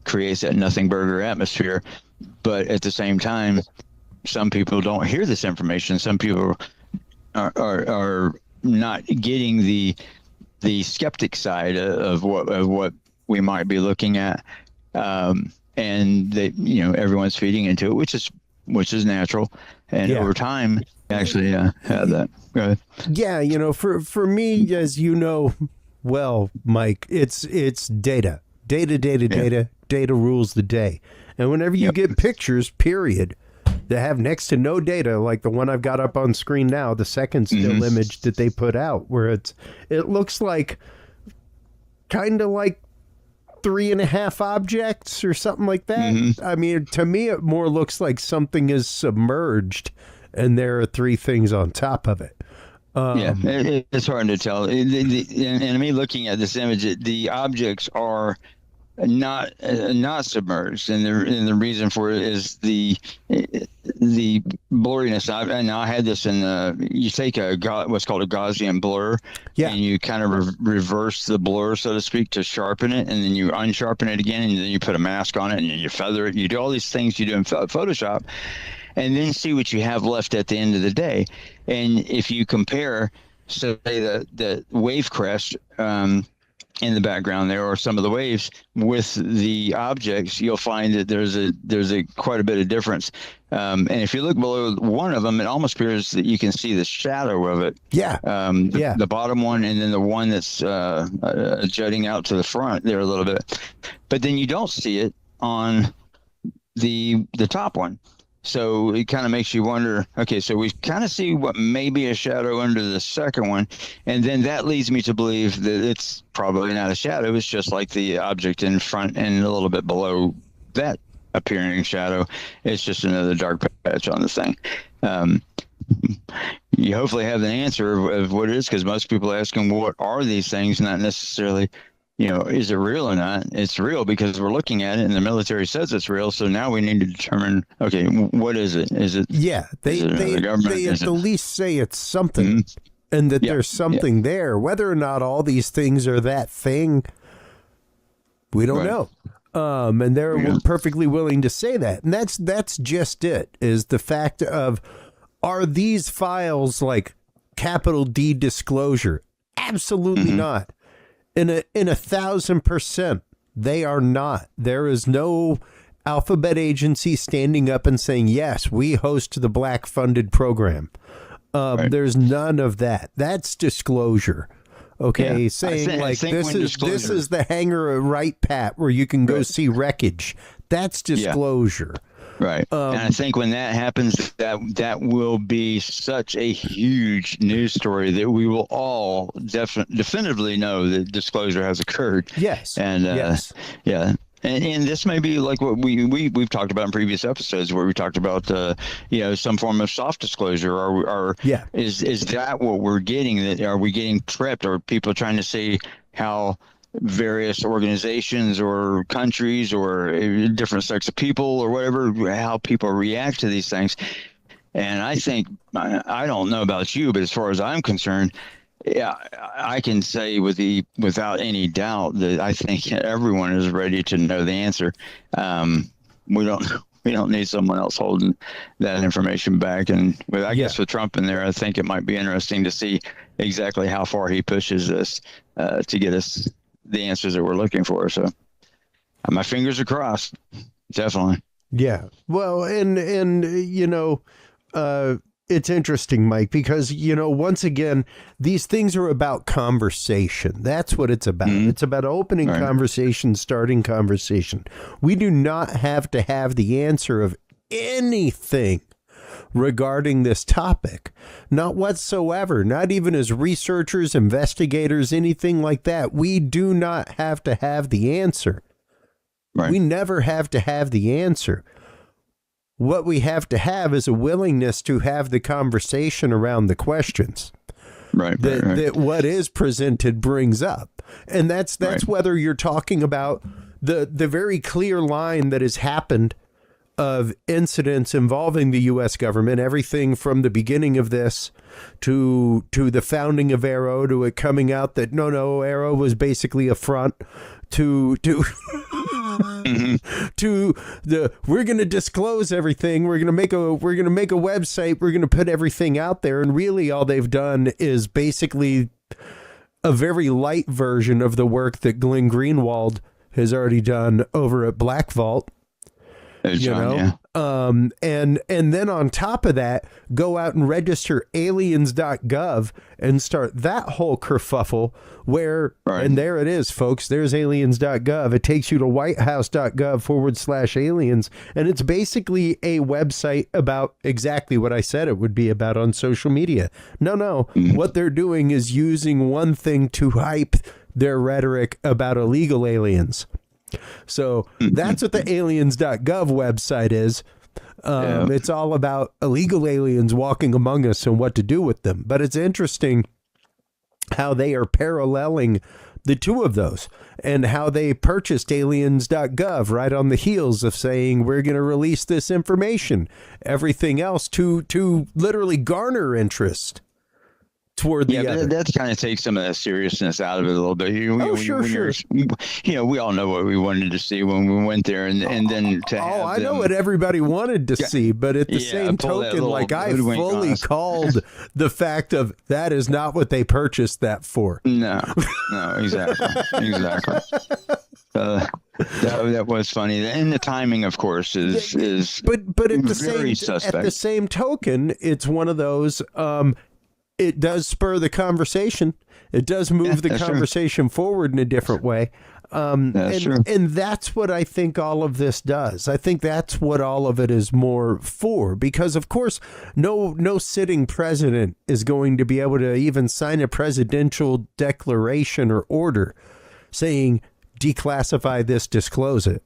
creates that nothing burger atmosphere. But at the same time, some people don't hear this information. Some people are not getting the skeptic side of what we might be looking at, and they, everyone's feeding into it, which is natural. And over time, actually have that. Go ahead. Yeah, for me, as you know, well, Mike, it's data. Data rules the day. And whenever you get pictures, period, that have next to no data, like the one I've got up on screen now, the second still image that they put out, where it looks like kind of like 3.5 objects or something like that. I mean, to me, it more looks like something is submerged and there are 3 things on top of it. It's hard to tell. And me looking at this image, the objects are not submerged, and the reason for it is the blurriness. I had this in you take what's called a Gaussian blur, and you kind of reverse the blur, so to speak, to sharpen it, and then you unsharpen it again, and then you put a mask on it, and you feather it. You do all these things you do in Photoshop, and then see what you have left at the end of the day. And if you compare, say, the wave crest in the background there, or some of the waves with the objects, you'll find that there's a quite a bit of difference. And if you look below one of them, it almost appears that you can see the shadow of it. The bottom one, and then the one that's jutting out to the front there a little bit. But then you don't see it on the top one. So it kind of makes you wonder, okay, so we kind of see what may be a shadow under the second one, and then that leads me to believe that it's probably not a shadow. It's just like the object in front and a little bit below that appearing shadow. It's just another dark patch on the thing. You hopefully have an answer of what it is, because most people are asking, what are these things? Not necessarily, is it real or not? It's real because we're looking at it, and the military says it's real. So now we need to determine, okay, what is it? Is it? Yeah, they at the least say it's something, and that there's something there. Whether or not all these things are that thing, we don't know. And they're perfectly willing to say that, and that's just it. Is the fact of, are these files like capital D disclosure? Absolutely not. In 1,000%, they are not. There is no alphabet agency standing up and saying, yes, we host the black funded program. There's none of that. That's disclosure. Okay, saying this is the hangar at Right Pat where you can go see wreckage. That's disclosure. Right. And I think when that happens, that will be such a huge news story that we will all definitively know that disclosure has occurred. Yes. And And this may be like what we've talked about in previous episodes, where we talked about some form of soft disclosure, or is that what we're getting? That are we getting tripped, or people trying to see how various organizations or countries or different sects of people or whatever, how people react to these things? And I think, I don't know about you, but as far as I'm concerned, yeah, I can say without any doubt that I think everyone is ready to know the answer. We don't need someone else holding that information back. And I guess with Trump in there, I think it might be interesting to see exactly how far he pushes this to get us the answers that we're looking for. So my fingers are crossed. Definitely. Yeah. Well, and it's interesting, Mike, because, once again, these things are about conversation. That's what it's about. Mm-hmm. It's about opening conversation, starting conversation. We do not have to have the answer of anything regarding this topic. Not whatsoever. Not even as researchers, investigators, anything like that. We do not have to have the answer. Right. We never have to have the answer. What we have to have is a willingness to have the conversation around the questions that what is presented brings up. And that's whether you're talking about the very clear line that has happened of incidents involving the U.S. government, everything from the beginning of this to the founding of Arrow, to it coming out that no, Arrow was basically a front, to we're going to disclose everything. We're going to make a website. We're going to put everything out there. And really all they've done is basically a very light version of the work that Glenn Greenwald has already done over at Black Vault. And then on top of that, go out and register aliens.gov and start that whole kerfuffle where, and there it is, folks, there's aliens.gov. It takes you to whitehouse.gov/aliens. And it's basically a website about exactly what I said it would be about on social media. What they're doing is using one thing to hype their rhetoric about illegal aliens. So that's what the aliens.gov website is. It's all about illegal aliens walking among us and what to do with them. But it's interesting how they are paralleling the two of those and how they purchased aliens.gov right on the heels of saying we're going to release this information, everything else to literally garner interest toward the other. That kind of takes some of that seriousness out of it a little bit. Sure. We all know what we wanted to see when we went there, and then to have I know what everybody wanted to see, but at the same token, like I fully called the fact of that is not what they purchased that for. No, exactly. That was funny, and the timing, of course, is but at the very suspect. At the same token, it's one of those. It does spur the conversation. It does move the conversation forward in a different way. And that's what I think all of this does. I think that's what all of it is more for, because of course, no sitting president is going to be able to even sign a presidential declaration or order saying declassify this, disclose it.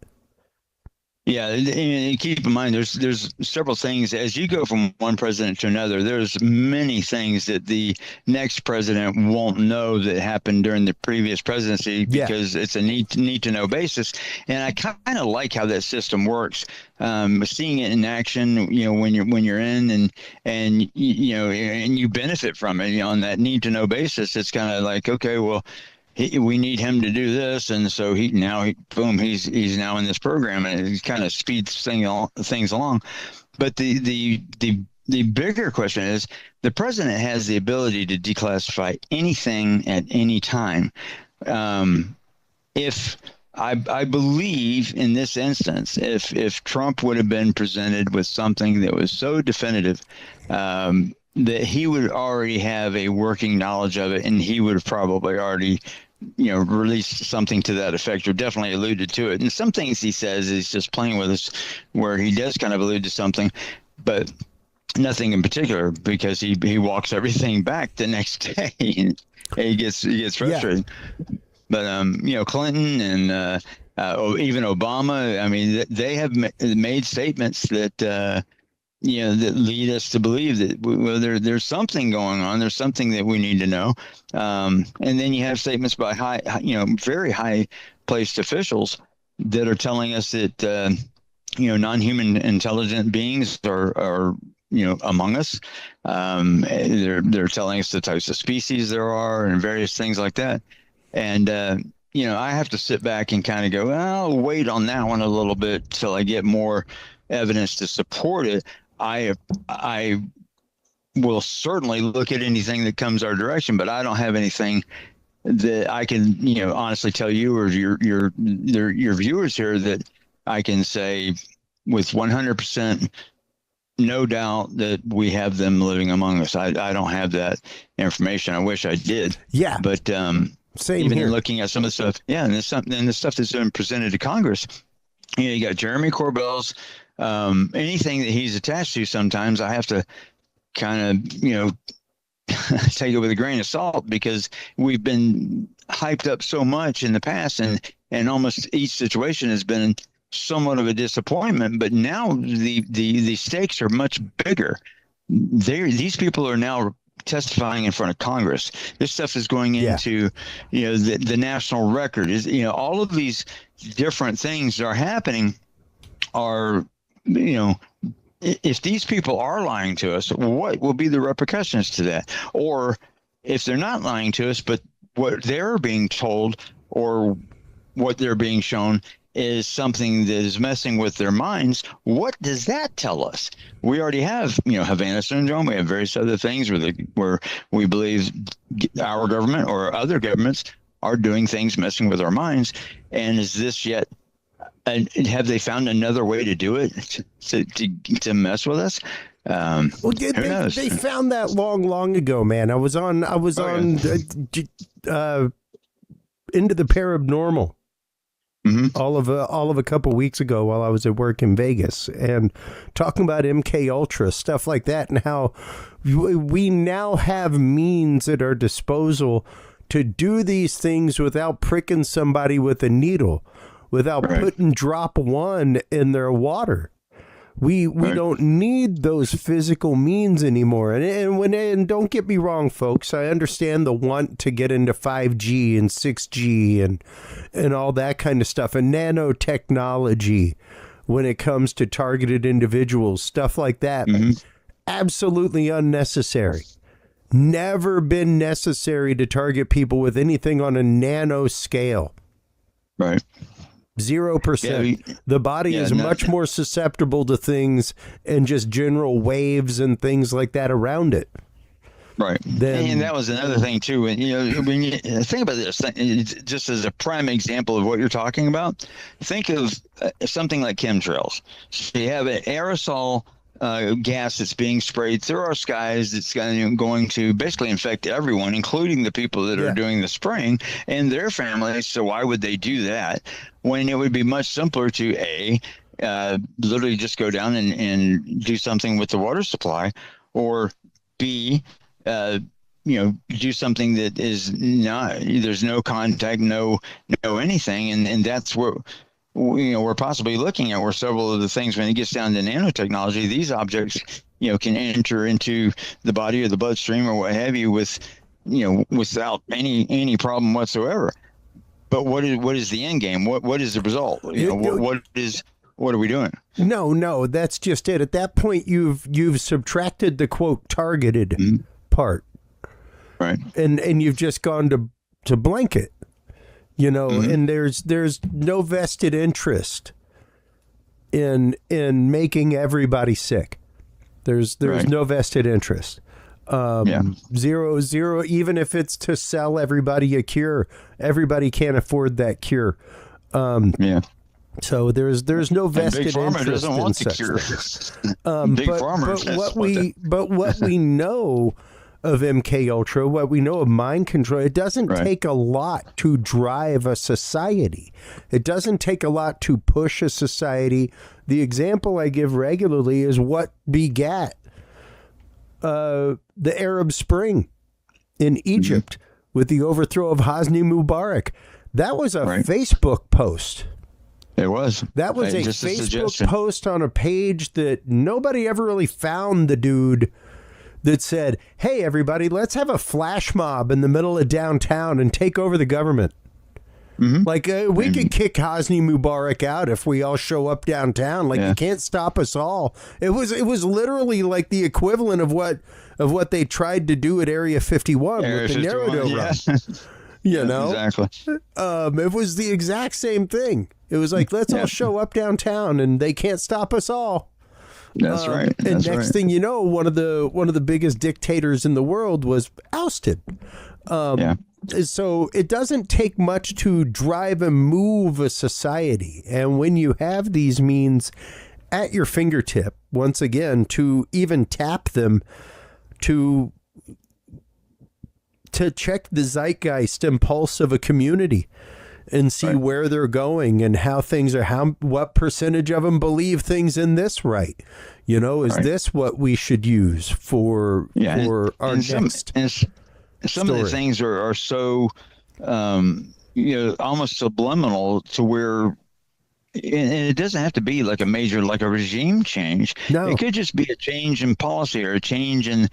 Yeah, and keep in mind, there's several things as you go from one president to another. There's many things that the next president won't know that happened during the previous presidency because it's a need to know basis. And I kind of like how that system works. Seeing it in action, when you're in and you benefit from it on that need to know basis. It's kind of like, okay, well, we need him to do this, and so he's now in this program, and it kind of speeds things along. But the bigger question is, the president has the ability to declassify anything at any time. If I believe in this instance, if Trump would have been presented with something that was so definitive, that he would already have a working knowledge of it, and he would have probably already released something to that effect, or definitely alluded to it. And some things he says he's just playing with us, where he does kind of allude to something, but nothing in particular, because he walks everything back the next day and he gets frustrated. But Clinton Or even Obama. I mean, they have made statements that that lead us to believe that there's something going on. There's something that we need to know. And then you have statements by very high placed officials that are telling us that non-human intelligent beings are among us. They're telling us the types of species there are and various things like that. And I have to sit back and kind of go, I'll wait on that one a little bit till I get more evidence to support it. I will certainly look at anything that comes our direction, but I don't have anything that I can, honestly tell you or your viewers here that I can say with 100% no doubt that we have them living among us. I don't have that information. I wish I did. Yeah. But same even here. looking at some of the stuff, and the stuff that's been presented to Congress, you got Jeremy Corbell's anything that he's attached to. Sometimes I have to kind of take it with a grain of salt, because we've been hyped up so much in the past, and almost each situation has been somewhat of a disappointment. But now the stakes are much bigger. These people are now testifying in front of Congress. This stuff is going into the national record. Is all of these different things that are happening are if these people are lying to us, what will be the repercussions to that? Or if they're not lying to us, but what they're being told or what they're being shown is something that is messing with their minds, what does that tell us? We already have, Havana syndrome. We have various other things where we believe our government or other governments are doing things messing with our minds. And is this yet? And have they found another way to do it to mess with us? Well, they found that long ago, man. I was on Into the Paranormal. Mm-hmm. All of a couple weeks ago while I was at work in Vegas, and talking about MK Ultra, stuff like that, and how we now have means at our disposal to do these things without pricking somebody with a needle, without putting drop one in their water. We don't need those physical means anymore. And don't get me wrong, folks. I understand the want to get into 5G and 6G and all that kind of stuff, and nanotechnology when it comes to targeted individuals, stuff like that. Mm-hmm. Absolutely unnecessary. Never been necessary to target people with anything on a nano scale. Right. 0%. The body is much more susceptible to things and just general waves and things like that around it. Right. And that was another thing too. When you think about this, just as a prime example of what you're talking about, think of something like chemtrails. So you have an aerosol gas that's being sprayed through our skies that's going to basically infect everyone, including the people that are doing the spraying and their families. So why would they do that when it would be much simpler to literally just go down and do something with the water supply, or B, do something that is not, there's no contact, no anything, and that's where we're possibly looking at, where several of the things, when it gets down to nanotechnology, these objects, can enter into the body or the bloodstream or what have you without any problem whatsoever. But what is the end game? What is the result? What are we doing? No, that's just it. At that point, you've subtracted the quote targeted part, right? And you've just gone to blanket. And there's no vested interest in making everybody sick. There's no vested interest. Zero. Even if it's to sell everybody a cure, everybody can't afford that cure. So there's no vested Big Pharma interest doesn't want in the such cure. Big Pharma. But what we know of MK Ultra, what we know of mind control, it doesn't take a lot to drive a society. It doesn't take a lot to push a society. The example I give regularly is what begat the Arab Spring in Egypt with the overthrow of Hosni Mubarak. That was a Facebook post. It was. That was a Just Facebook suggestion. post on a page that nobody ever really found the dude that said, hey, everybody, let's have a flash mob in the middle of downtown and take over the government. Like, we could kick Hosni Mubarak out if we all show up downtown. Like, you can't stop us all. It was literally like the equivalent of what they tried to do at Area 51 with the Narodo run. You know? Exactly. It was the exact same thing. It was like, let's all show up downtown and they can't stop us all. That's right. And next thing you know, one of the biggest dictators in the world was ousted. So it doesn't take much to drive and move a society. And when you have these means at your fingertip, once again, to even tap them to check the zeitgeist and pulse of a community and see where they're going and how things are, what percentage of them believe things in this right. You know, is this what we should use for our next Some of the things are so, almost subliminal to where, and it doesn't have to be like a major, like a regime change. No. It could just be a change in policy or a change in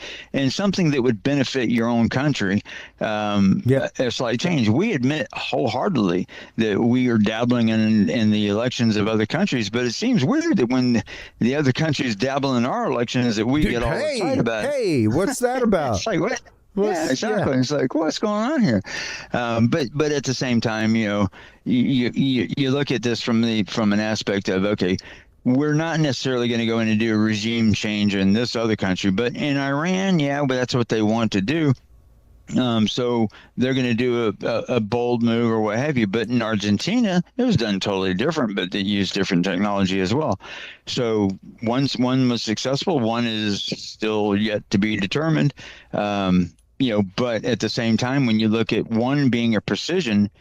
something that would benefit your own country. A slight change. We admit wholeheartedly that we are dabbling in the elections of other countries, but it seems weird that when the other countries dabble in our elections that we get all excited about it. Hey, what's that about? It's like, what? Yeah, exactly. It's like, what's going on here? But at the same time, you look at this from an aspect of, okay, we're not necessarily going to go in and do a regime change in this other country, but in Iran, but that's what they want to do. So they're going to do a bold move or what have you. But in Argentina, it was done totally different, but they used different technology as well. So one was successful, one is still yet to be determined. But at the same time, when you look at one being a precision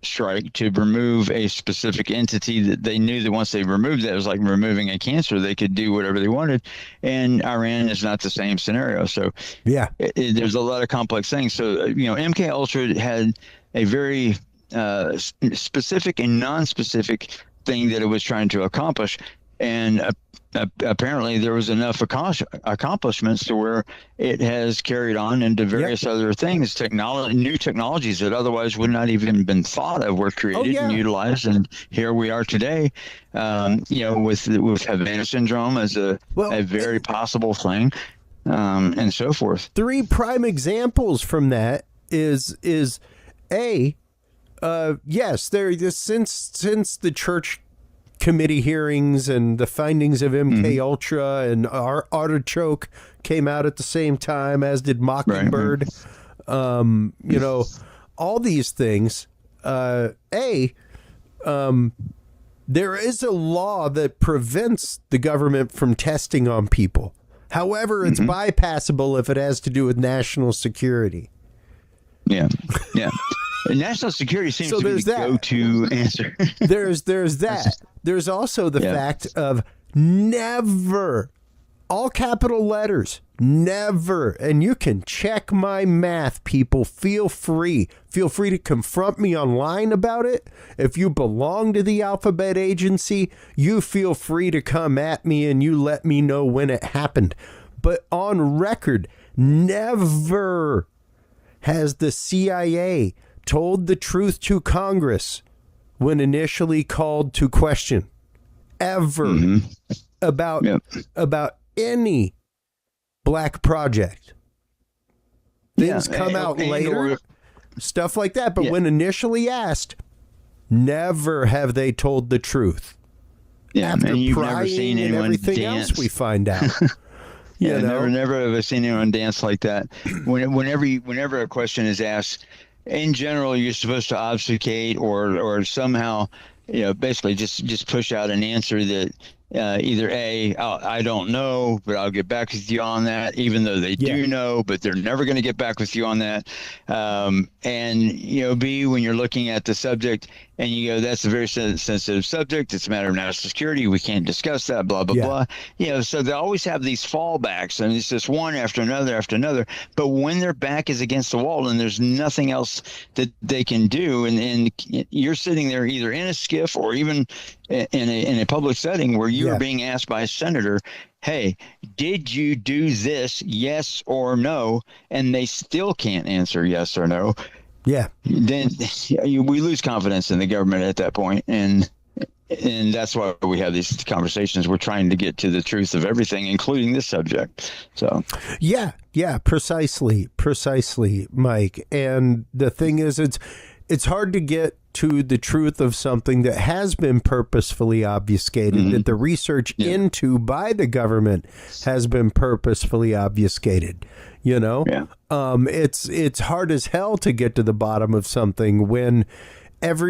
strike to remove a specific entity that they knew that once they removed that, it was like removing a cancer, they could do whatever they wanted. And Iran is not the same scenario. So there's a lot of complex things. So, MK Ultra had a very specific and non-specific thing that it was trying to accomplish. And apparently there was enough accomplishments to where it has carried on into various other things, new technologies that otherwise would not even been thought of were created and utilized. And here we are today, with Havana syndrome as a very possible thing, and so forth. 3 prime examples from that is since the church committee hearings and the findings of MK Ultra and our Artichoke came out at the same time, as did Mockingbird. All these things. There is a law that prevents the government from testing on people. However, it's bypassable if it has to do with national security. Yeah. National security seems to be the go-to answer. There's that. There's also the fact of never, all capital letters, never, and you can check my math, people. Feel free to confront me online about it. If you belong to the Alphabet Agency, you feel free to come at me and you let me know when it happened. But on record, never has the CIA told the truth to Congress when initially called to question, ever, about any black project. Things come out later, stuff like that, but when initially asked, never have they told the truth. After you've prying never seen anyone and everything dance. else we find out. Never have I seen anyone dance like that. Whenever a question is asked, in general, you're supposed to obfuscate or somehow, basically just push out an answer that either I don't know, but I'll get back with you on that, even though they do know, but they're never going to get back with you on that. And B, when you're looking at the subject and you go, that's a very sensitive subject. It's a matter of national security. We can't discuss that, blah, blah, blah. You know, so they always have these fallbacks, and it's just one after another after another. But when their back is against the wall and there's nothing else that they can do, and you're sitting there either in a skiff or even in a public setting where you're being asked by a senator, hey, did you do this, yes or no? And they still can't answer yes or no. Yeah. Then we lose confidence in the government at that point. And that's why we have these conversations. We're trying to get to the truth of everything, including this subject. So, yeah, precisely, Mike. And the thing is, it's hard to get to the truth of something that has been purposefully obfuscated, that the research into by the government has been purposefully obfuscated. You know, it's hard as hell to get to the bottom of something when a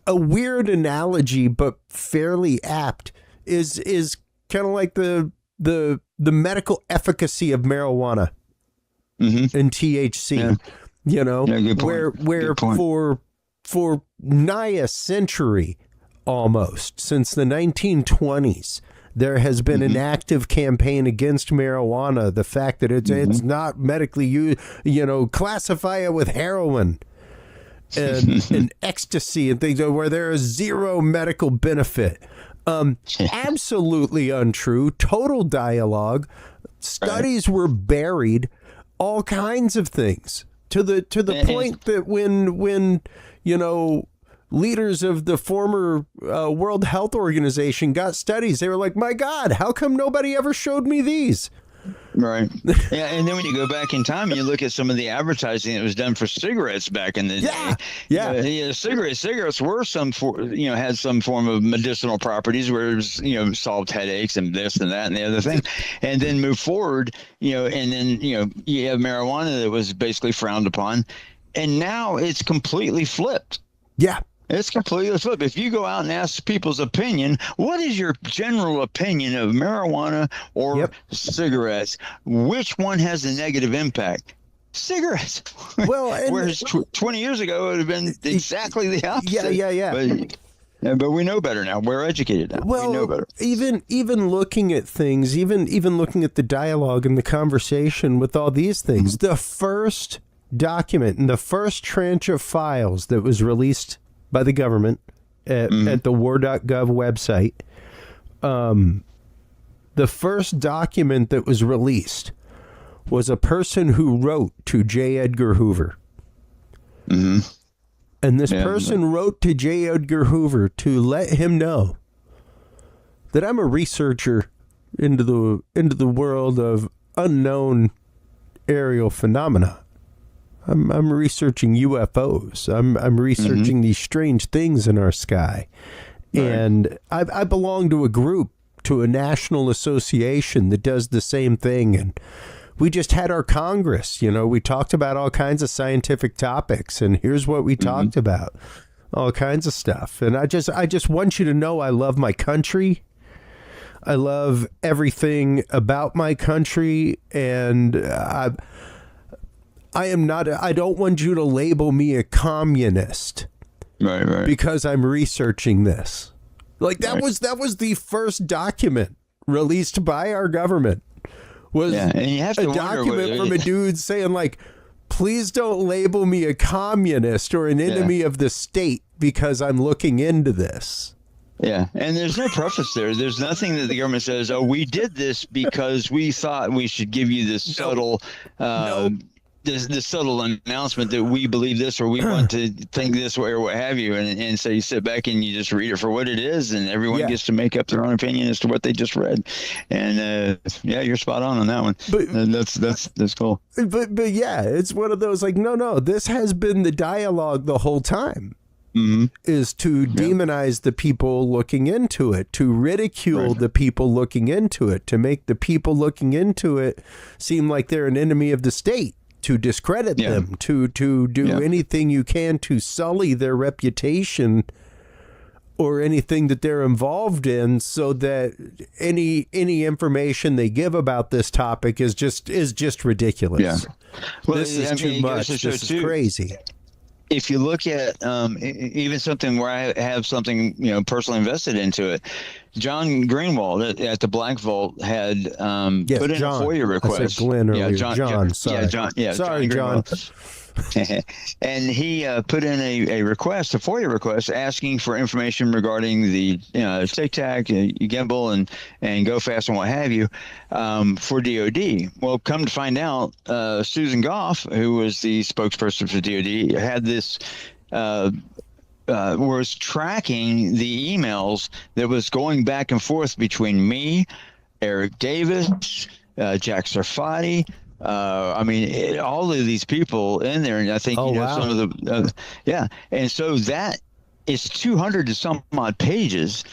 weird analogy, but fairly apt, is kind of like the medical efficacy of marijuana and THC. Yeah. You know, where for nigh a century, almost since the 1920s, there has been an active campaign against marijuana. The fact that it's not medically used, you know, classify it with heroin and ecstasy and things where there is zero medical benefit. Absolutely untrue. Total dialogue. Studies were buried. All kinds of things. To the point that when you know, leaders of the former World Health Organization got studies, they were like, my God, how come nobody ever showed me these? Right. Yeah, and then when you go back in time and you look at some of the advertising that was done for cigarettes back in the day. Yeah. Cigarettes were had some form of medicinal properties where it was, you know, solved headaches and this and that and the other thing. And then move forward, you know, and then, you know, you have marijuana that was basically frowned upon. And now it's completely flipped. Yeah. It's completely flipped. If you go out and ask people's opinion, what is your general opinion of marijuana or cigarettes? Which one has a negative impact? Cigarettes. Well, whereas 20 years ago, it would have been exactly the opposite. Yeah. But we know better now. We're educated now. Well, we know better. Even looking at things, even looking at the dialogue and the conversation with all these things, the first document and the first tranche of files that was released by the government at the war.gov website, the first document that was released was a person who wrote to J. Edgar Hoover. And this person wrote to J. Edgar Hoover to let him know that I'm a researcher into the world of unknown aerial phenomena. I'm researching UFOs. I'm researching these strange things in our sky. Right. And I belong to a group, to a national association that does the same thing. And we just had our Congress, you know, we talked about all kinds of scientific topics, and here's what we talked about. All kinds of stuff. And I just want you to know I love my country. I love everything about my country, and I don't want you to label me a communist. Right. Because I'm researching this. Like that was the first document released by our government. Was and you have to a document from a dude saying, like, please don't label me a communist or an enemy of the state because I'm looking into this. Yeah, and there's no preface there. There's nothing that the government says, oh, we did this because we thought we should give you this subtle this subtle announcement that we believe this or we want to think this way or what have you. And so you sit back and you just read it for what it is, and everyone gets to make up their own opinion as to what they just read. And you're spot on that one. But that's cool. But yeah, it's one of those like, no, this has been the dialogue the whole time. Is to demonize the people looking into it, to ridicule the people looking into it, to make the people looking into it seem like they're an enemy of the state, to discredit them, to do anything you can to sully their reputation or anything that they're involved in, so that any information they give about this topic is just ridiculous. Well, this is too much. This is crazy. if you look at even something where I have something, you know, personally invested into it, John Greenwald at the Black Vault had Yes, put in John. a FOIA request. I said Glenn earlier. John, Sorry. yeah, John, yeah, Sorry, John. And he put in a request, a FOIA request, asking for information regarding the Tic Tac, Gimbal, and Go Fast and what have you, for DoD. Well, come to find out, Susan Goff, who was the spokesperson for DoD, had this. Was tracking the emails that was going back and forth between me, Eric Davis, Jack Sarfati. I mean, all of these people in there, and I think some of the and so that is 200 to some odd pages,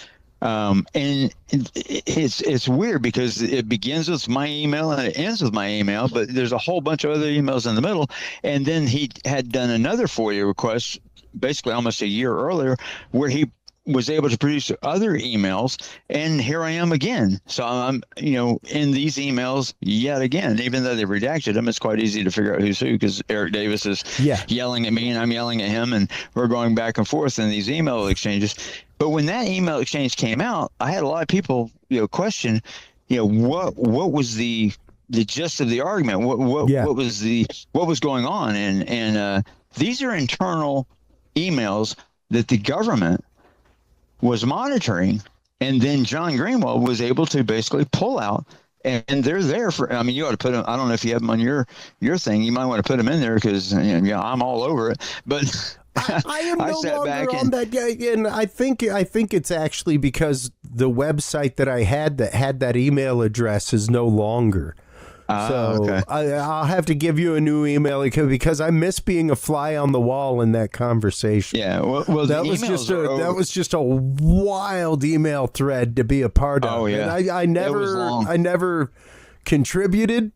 and it's weird because it begins with my email and it ends with my email, but there's a whole bunch of other emails in the middle, and then he had done another FOIA request, basically almost a year earlier, where he was able to produce other emails, and here I am again. So I'm, in these emails yet again, even though they redacted them, it's quite easy to figure out who's who because Eric Davis is yelling at me and I'm yelling at him, and we're going back and forth in these email exchanges. But when that email exchange came out, I had a lot of people, question, what was the gist of the argument? What was going on? And these are internal emails that the government was monitoring, and then John Greenwald was able to basically pull out, and they're there for. I mean, you ought to put them. I don't know if you have them on your thing. You might want to put them in there because I'm all over it. But I am no longer on that guy, and I think it's actually because the website that I had that email address is no longer. Okay. I'll have to give you a new email because I miss being a fly on the wall in that conversation. Yeah, well that was just a wild email thread to be a part of. Oh yeah, and I never contributed.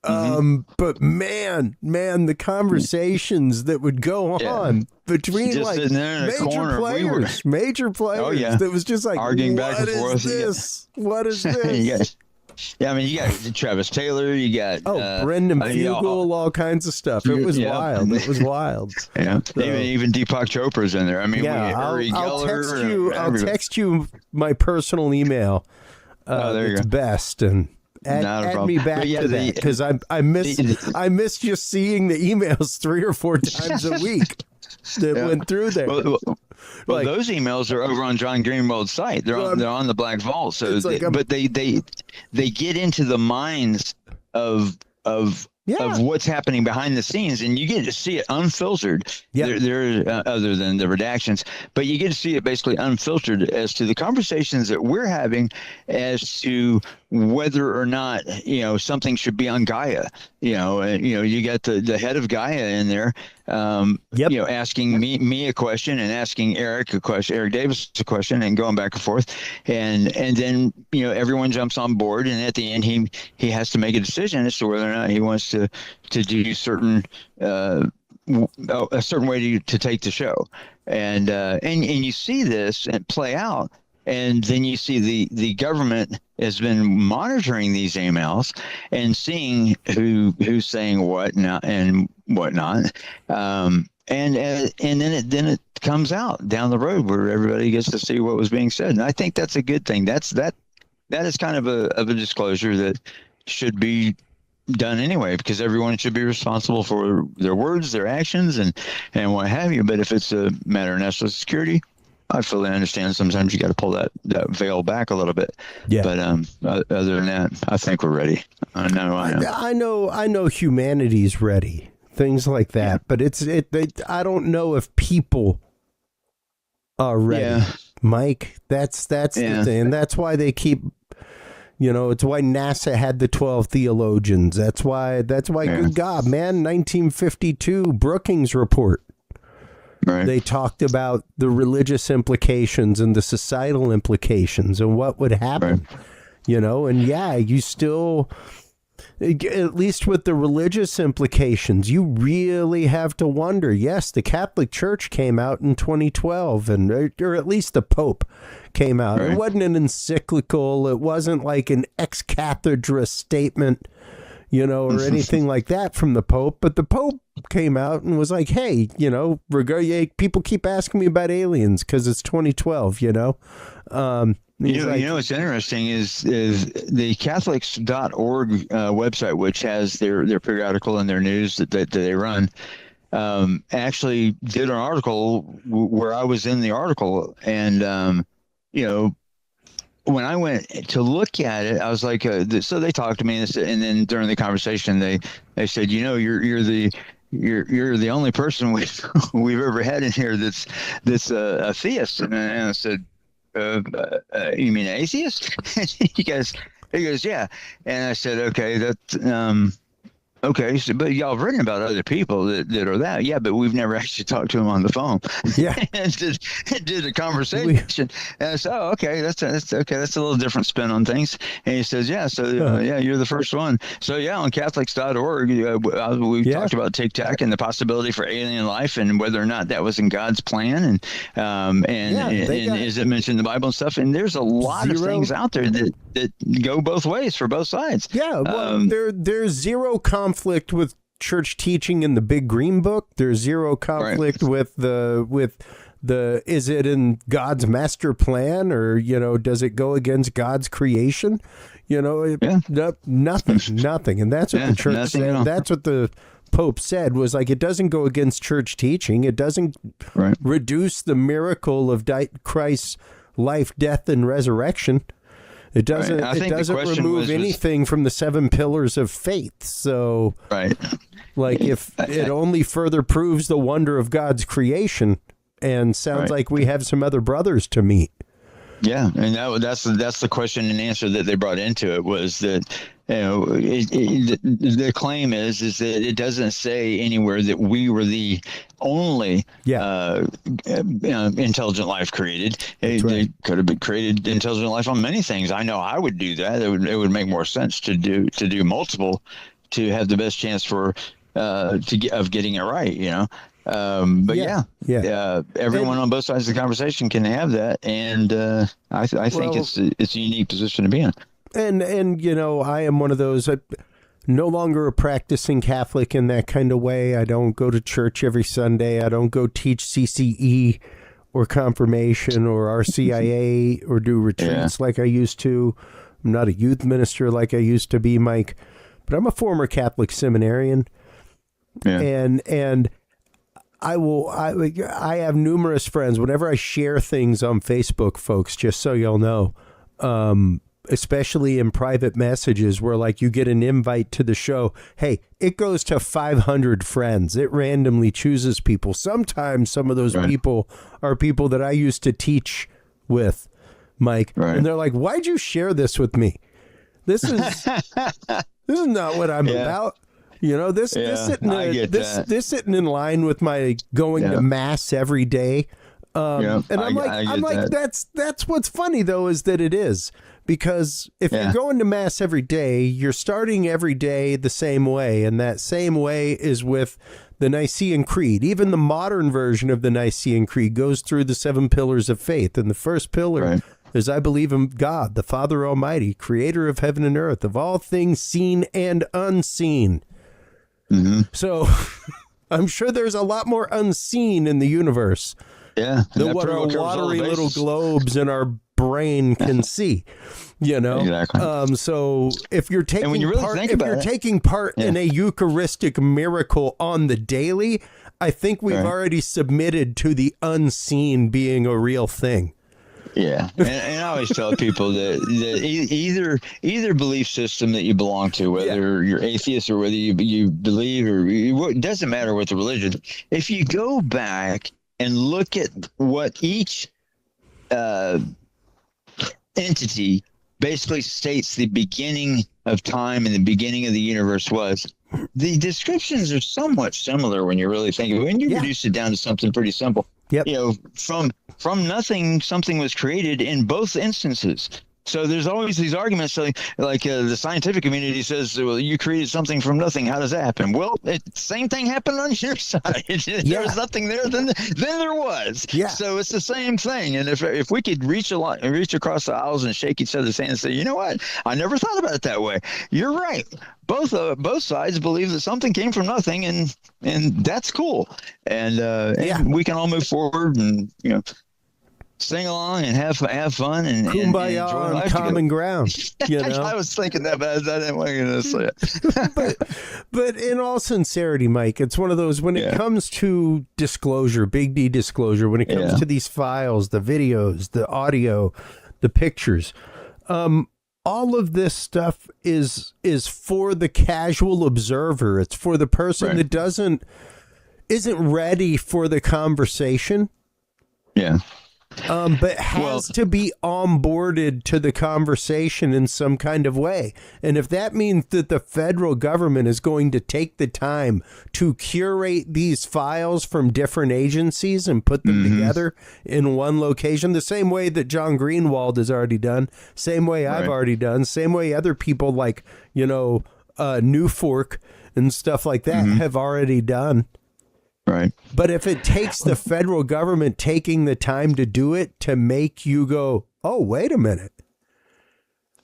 But man, the conversations that would go on between like major players, that was just like arguing back and forth. What is this? Yeah, I mean, you got Travis Taylor, you got Brendan Fugel, all kinds of stuff. It was wild. It was wild. Yeah, so, even Deepak Chopra's in there. I mean, I'll text you my personal email. It's best, and add me back to that because I miss just seeing the emails 3 or 4 times a week that went through there. Well, those emails are over on John Greenwald's site. They're on the Black Vault. So, but they get into the minds of what's happening behind the scenes, and you get to see it unfiltered. There, other than the redactions, but you get to see it basically unfiltered as to the conversations that we're having as to whether or not something should be on Gaia. You got the head of Gaia in there, asking me a question and asking Eric Davis a question, and going back and forth, and then everyone jumps on board, and at the end he has to make a decision as to whether or not he wants to do certain a certain way to take the show, and you see this and play out. And then you see the government has been monitoring these emails and seeing who's saying what and whatnot. And then it comes out down the road where everybody gets to see what was being said. And I think that's a good thing. That is kind of a disclosure that should be done anyway, because everyone should be responsible for their words, their actions, and what have you. But if it's a matter of national security, I fully understand. Sometimes you got to pull that veil back a little bit. Yeah. But other than that, I think we're ready. I know humanity's ready. Things like that, but I don't know if people are ready. Yeah. Mike, that's the thing. That's why they keep. It's why NASA had the 12 theologians. That's why. Good God, man! 1952 Brookings report. Right. They talked about the religious implications and the societal implications and what would happen, and you still, at least with the religious implications, you really have to wonder. Yes, the Catholic Church came out in 2012, or at least the Pope came out. Right. It wasn't an encyclical. It wasn't like an ex cathedra statement. or anything like that from the Pope. But the Pope came out and was like, hey, people keep asking me about aliens because it's 2012, What's interesting is the Catholics.org website, which has their periodical and their news that they run, actually did an article where I was in the article. And, when I went to look at it, I was like, so they talked to me, and then during the conversation, they said, you're the only person we've ever had in here that's a theist. And I said, you mean atheist? he goes, yeah. And I said, okay, that's okay. So, but y'all have written about other people that are that. Yeah, but we've never actually talked to them on the phone. Yeah. And did a conversation. And I said, oh, okay, that's okay. That's a little different spin on things. And he says, yeah, so you're the first one. So yeah, on Catholics.org, we talked about Tic Tac and the possibility for alien life and whether or not that was in God's plan. And is it mentioned in the Bible and stuff? And there's a lot of things out there that go both ways for both sides. Yeah. Well, there's zero conflict with church teaching in the Big Green Book. There's zero conflict with the is it in God's master plan, or does it go against God's creation? Nothing. And that's what the church said. That's what the Pope said, was like, it doesn't go against church teaching. It doesn't reduce the miracle of Christ's life, death, and resurrection. It doesn't. It doesn't remove anything from the 7 pillars of faith. So, if it only further proves the wonder of God's creation, and sounds like we have some other brothers to meet. Yeah, and that's the question and answer that they brought into it, was that the claim is that it doesn't say anywhere that we were the only intelligent life created. They could have been created intelligent life on many things. I know I would do that. It would make more sense to do multiple, to have the best chance for of getting it right. Everyone on both sides of the conversation can have that, and I think it's a unique position to be in. And I am one of those. I'm no longer a practicing Catholic in that kind of way. I don't go to church every Sunday. I don't go teach CCE or confirmation or RCIA or do retreats like I used to. I'm not a youth minister like I used to be, Mike, but I'm a former Catholic seminarian. Yeah. And I have numerous friends. Whenever I share things on Facebook, folks, just so y'all know, especially in private messages where you get an invite to the show, hey, it goes to 500 friends. It randomly chooses people. Sometimes some of those people are people that I used to teach with, Mike, and they're like, why'd you share this with me? This is not what I'm about. This isn't in line with my going to mass every day. And I'm like, that's what's funny though, is that it is, because if you're going to mass every day, you're starting every day the same way. And that same way is with the Nicene Creed. Even the modern version of the Nicene Creed goes through the 7 pillars of faith. And the first pillar is, I believe in God, the Father Almighty, creator of heaven and earth, of all things seen and unseen. Mm-hmm. So I'm sure there's a lot more unseen in the universe than what our watery little globes in our brain can see, Exactly. So if you're taking part in a Eucharistic miracle on the daily, I think we've already submitted to the unseen being a real thing. Yeah, and I always tell people that either belief system that you belong to, whether you're atheist or whether you believe, it doesn't matter what the religion. If you go back and look at what each entity basically states the beginning of time and the beginning of the universe was, the descriptions are somewhat similar when you really think of it. When you reduce it down to something pretty simple. Yep. From nothing, something was created in both instances. So there's always these arguments, like the scientific community says, well, you created something from nothing. How does that happen? Well, same thing happened on your side. There was nothing there, then there was. Yeah. So it's the same thing. And if we could reach across the aisles and shake each other's hand and say, you know what, I never thought about it that way. You're right. Both sides believe that something came from nothing, and that's cool. And we can all move forward and sing along and have fun and kumbaya and enjoy on life common together. ground. I was thinking that, but I didn't want to say it. but in all sincerity, Mike, it's one of those, when it comes to disclosure, big D disclosure, when it comes to these files, the videos, the audio, the pictures, all of this stuff is for the casual observer. It's for the person that isn't ready for the conversation. Yeah. But has to be onboarded to the conversation in some kind of way. And if that means that the federal government is going to take the time to curate these files from different agencies and put them together in one location, the same way that John Greenwald has already done, same way I've already done, same way other people like, New Fork and stuff like that have already done. Right. But if it takes the federal government taking the time to do it to make you go, oh, wait a minute,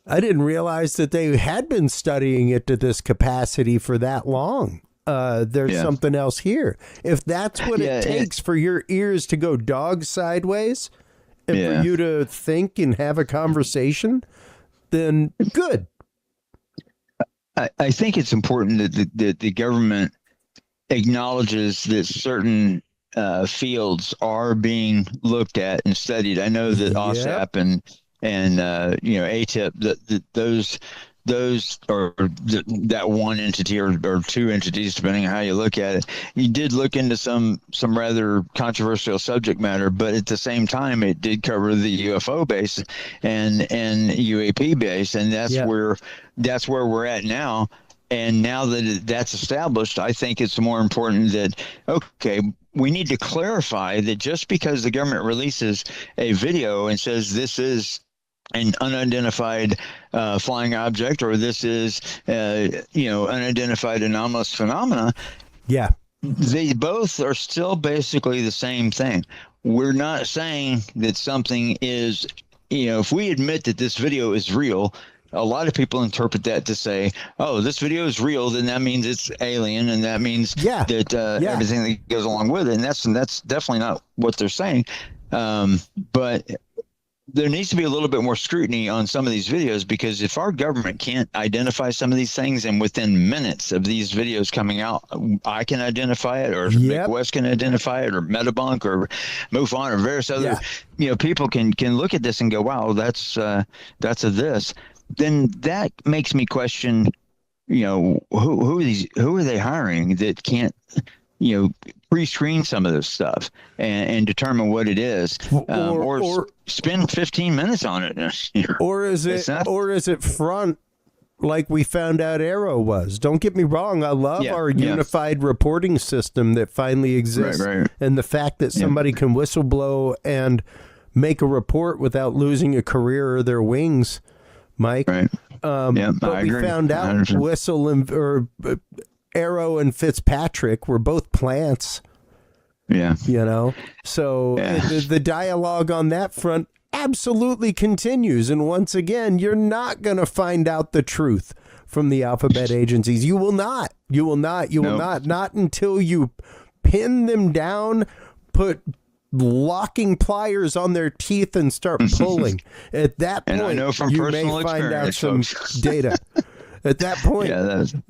I didn't realize that they had been studying it to this capacity for that long. There's something else here. If that's what it takes for your ears to go dog sideways and for you to think and have a conversation, then good. I think it's important that the government acknowledges that certain fields are being looked at and studied. I know that OSAP and ATIP, those are that one entity or two entities, depending on how you look at it. You did look into some rather controversial subject matter, but at the same time, it did cover the UFO base and UAP base, and that's where we're at now. And now that that's established, I think it's more important that, okay, we need to clarify that just because the government releases a video and says this is an unidentified flying object, or this is, unidentified anomalous phenomena, they both are still basically the same thing. We're not saying that something is, if we admit that this video is real, a lot of people interpret that to say, oh, this video is real, then that means it's alien, and that means that everything that goes along with it. And that's definitely not what they're saying. But there needs to be a little bit more scrutiny on some of these videos, because if our government can't identify some of these things, and within minutes of these videos coming out, I can identify it, or Mick West can identify it, or Metabunk, or MUFON, or various other, people can look at this and go, wow, that's a this. Then that makes me question, who are they hiring that can't, pre-screen some of this stuff and determine what it is, or spend 15 minutes on it. Or is it front, like we found out Arrow was? Don't get me wrong. I love our unified reporting system that finally exists. Right. And the fact that somebody can whistleblow and make a report without losing a career or their wings, Mike. Right. But we found out 100%. Arrow and Fitzpatrick were both plants. Yeah. So the dialogue on that front absolutely continues. And once again, you're not going to find out the truth from the alphabet agencies. You will not. Not until you pin them down, put locking pliers on their teeth and start pulling. At that point, and I know from you may find out some data. At that point,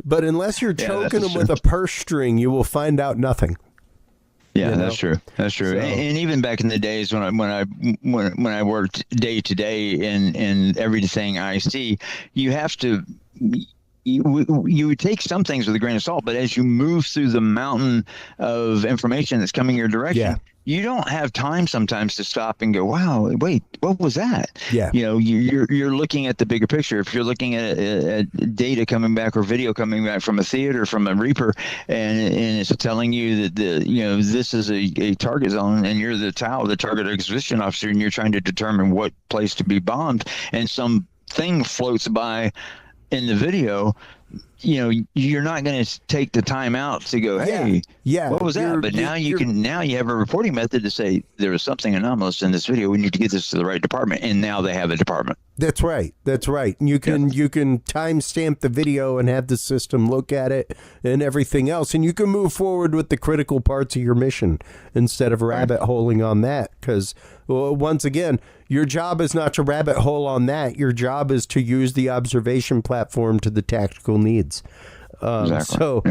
but unless you're choking them with a purse string, you will find out nothing. Yeah, that's true. That's true. So, and even back in the days when I worked day to day in everything I see, you have to you would take some things with a grain of salt, but as you move through the mountain of information that's coming your direction, you don't have time sometimes to stop and go, wow, wait, what was that? Yeah. You're looking at the bigger picture. If you're looking at data coming back or video coming back from a theater, from a Reaper, and it's telling you that this is a target zone, and you're the TAO, the target acquisition officer, and you're trying to determine what place to be bombed, and some thing floats by in the video, you're not going to take the time out to go, hey, what was that? But now you have a reporting method to say there was something anomalous in this video. We need to get this to the right department. And now they have a department. That's right. And you can timestamp the video and have the system look at it and everything else. And you can move forward with the critical parts of your mission instead of rabbit holing on that. Because once again, your job is not to rabbit hole on that. Your job is to use the observation platform to the tactical needs. Exactly.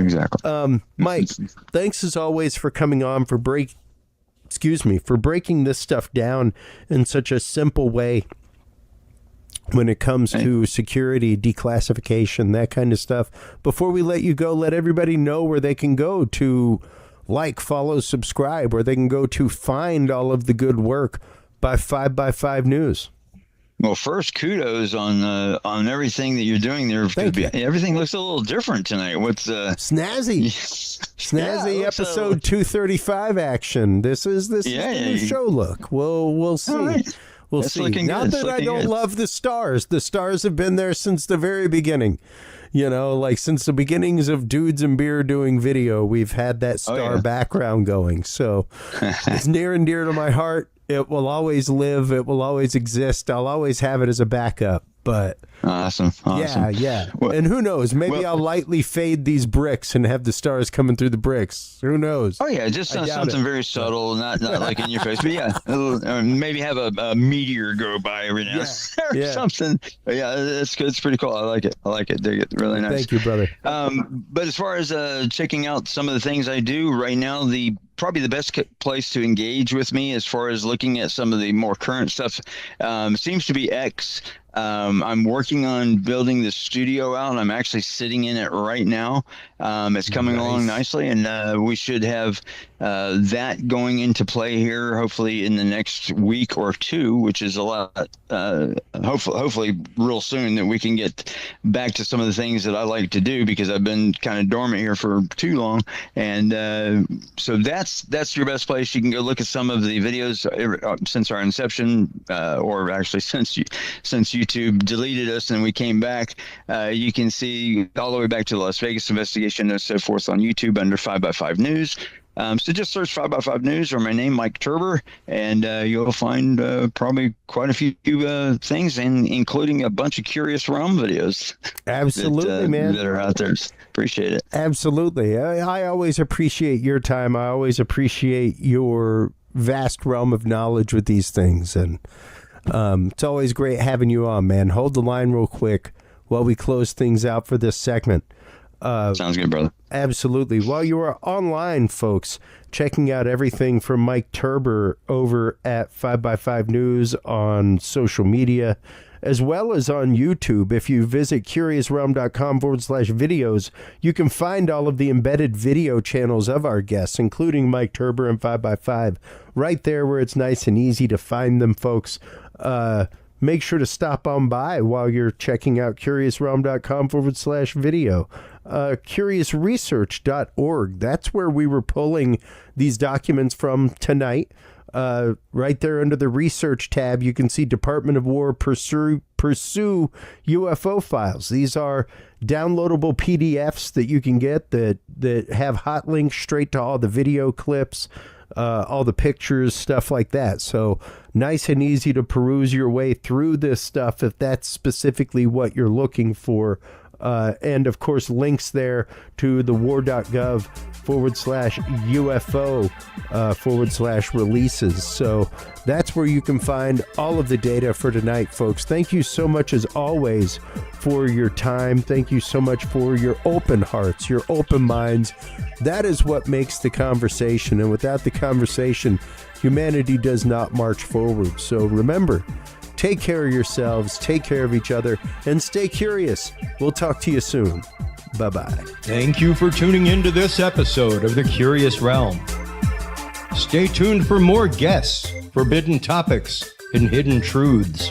Mike, thanks as always for coming on, for breaking this stuff down in such a simple way when it comes to security, declassification, that kind of stuff. Before we let you go, let everybody know where they can go to like, follow, subscribe, where they can go to find all of the good work by 5x5 News. Well, first, kudos on everything that you're doing there. Everything looks a little different tonight. What's snazzy episode 235 action. This is the new show look. We'll see. Right. We'll see. Not that I don't love the stars. The stars have been there since the very beginning. Since the beginnings of Dudes and Beer doing video, we've had that star background going. So it's near and dear to my heart. It will always live. It will always exist. I'll always have it as a backup. But awesome. Yeah. Well, and who knows? Maybe I'll lightly fade these bricks and have the stars coming through the bricks. Who knows? Oh yeah, just something very subtle, not like in your face. But maybe have a meteor go by every now or something. But yeah, it's good. It's pretty cool. I like it. Dig it. Really nice. Thank you, brother. But as far as checking out some of the things I do right now, probably the best place to engage with me as far as looking at some of the more current stuff seems to be X. I'm working on building the studio out. I'm actually sitting in it right now. It's coming along nicely, and we should have that going into play here hopefully in the next week or two, which is a lot. Hopefully real soon, that we can get back to some of the things that I like to do, because I've been kind of dormant here for too long. And so that's your best place. You can go look at some of the videos since our inception, or actually since YouTube deleted us and we came back. You can see all the way back to the Las Vegas investigation and so forth on YouTube under 5x5 News. So just search 5x5 News or my name, Mike Turber, and you'll find probably quite a few things, including a bunch of Curious Realm videos. Absolutely, man. That are out there. Appreciate it. Absolutely. I always appreciate your time. I always appreciate your vast realm of knowledge with these things. And it's always great having you on, man. Hold the line real quick while we close things out for this segment. Sounds good, brother. Absolutely. While you are online, folks, checking out everything from Mike Turber over at 5x5 News on social media, as well as on YouTube. If you visit curiousrealm.com/videos, you can find all of the embedded video channels of our guests, including Mike Turber and 5x5, right there where it's nice and easy to find them, folks. Make sure to stop on by while you're checking out curiousrealm.com/video. Curiousresearch.org. That's where we were pulling these documents from tonight. Right there under the research tab, you can see Department of War pursue UFO files. These are downloadable PDFs that you can get that have hot links straight to all the video clips, all the pictures, stuff like that. So nice and easy to peruse your way through this stuff if that's specifically what you're looking for. And of course, links there to the war.gov/UFO/releases. So that's where you can find all of the data for tonight, folks. Thank you so much, as always, for your time. Thank you so much for your open hearts, your open minds. That is what makes the conversation. And without the conversation, humanity does not march forward. So remember, Take care of yourselves, take care of each other, and stay curious. We'll talk to you soon. Bye-bye. Thank you for tuning in to this episode of The Curious Realm. Stay tuned for more guests, forbidden topics, and hidden truths.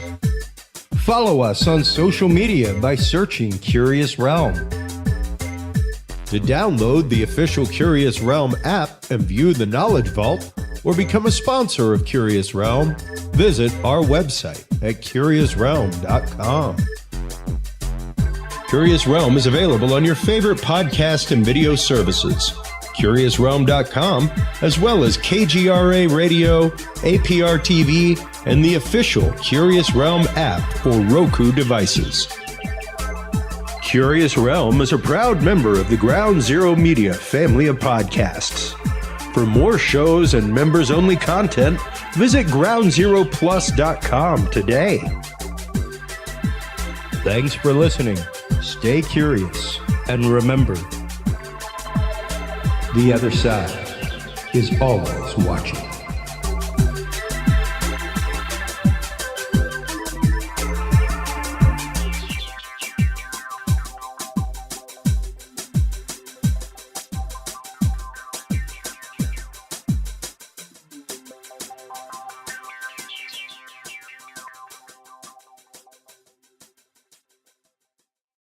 Follow us on social media by searching Curious Realm. To download the official Curious Realm app and view the Knowledge Vault, or become a sponsor of Curious Realm, visit our website at curiousrealm.com. Curious Realm is available on your favorite podcast and video services, curiousrealm.com, as well as KGRA Radio, APR TV, and the official Curious Realm app for Roku devices. Curious Realm is a proud member of the Ground Zero Media family of podcasts. For more shows and members-only content, visit groundzeroplus.com today. Thanks for listening. Stay curious, and remember, the other side is always watching.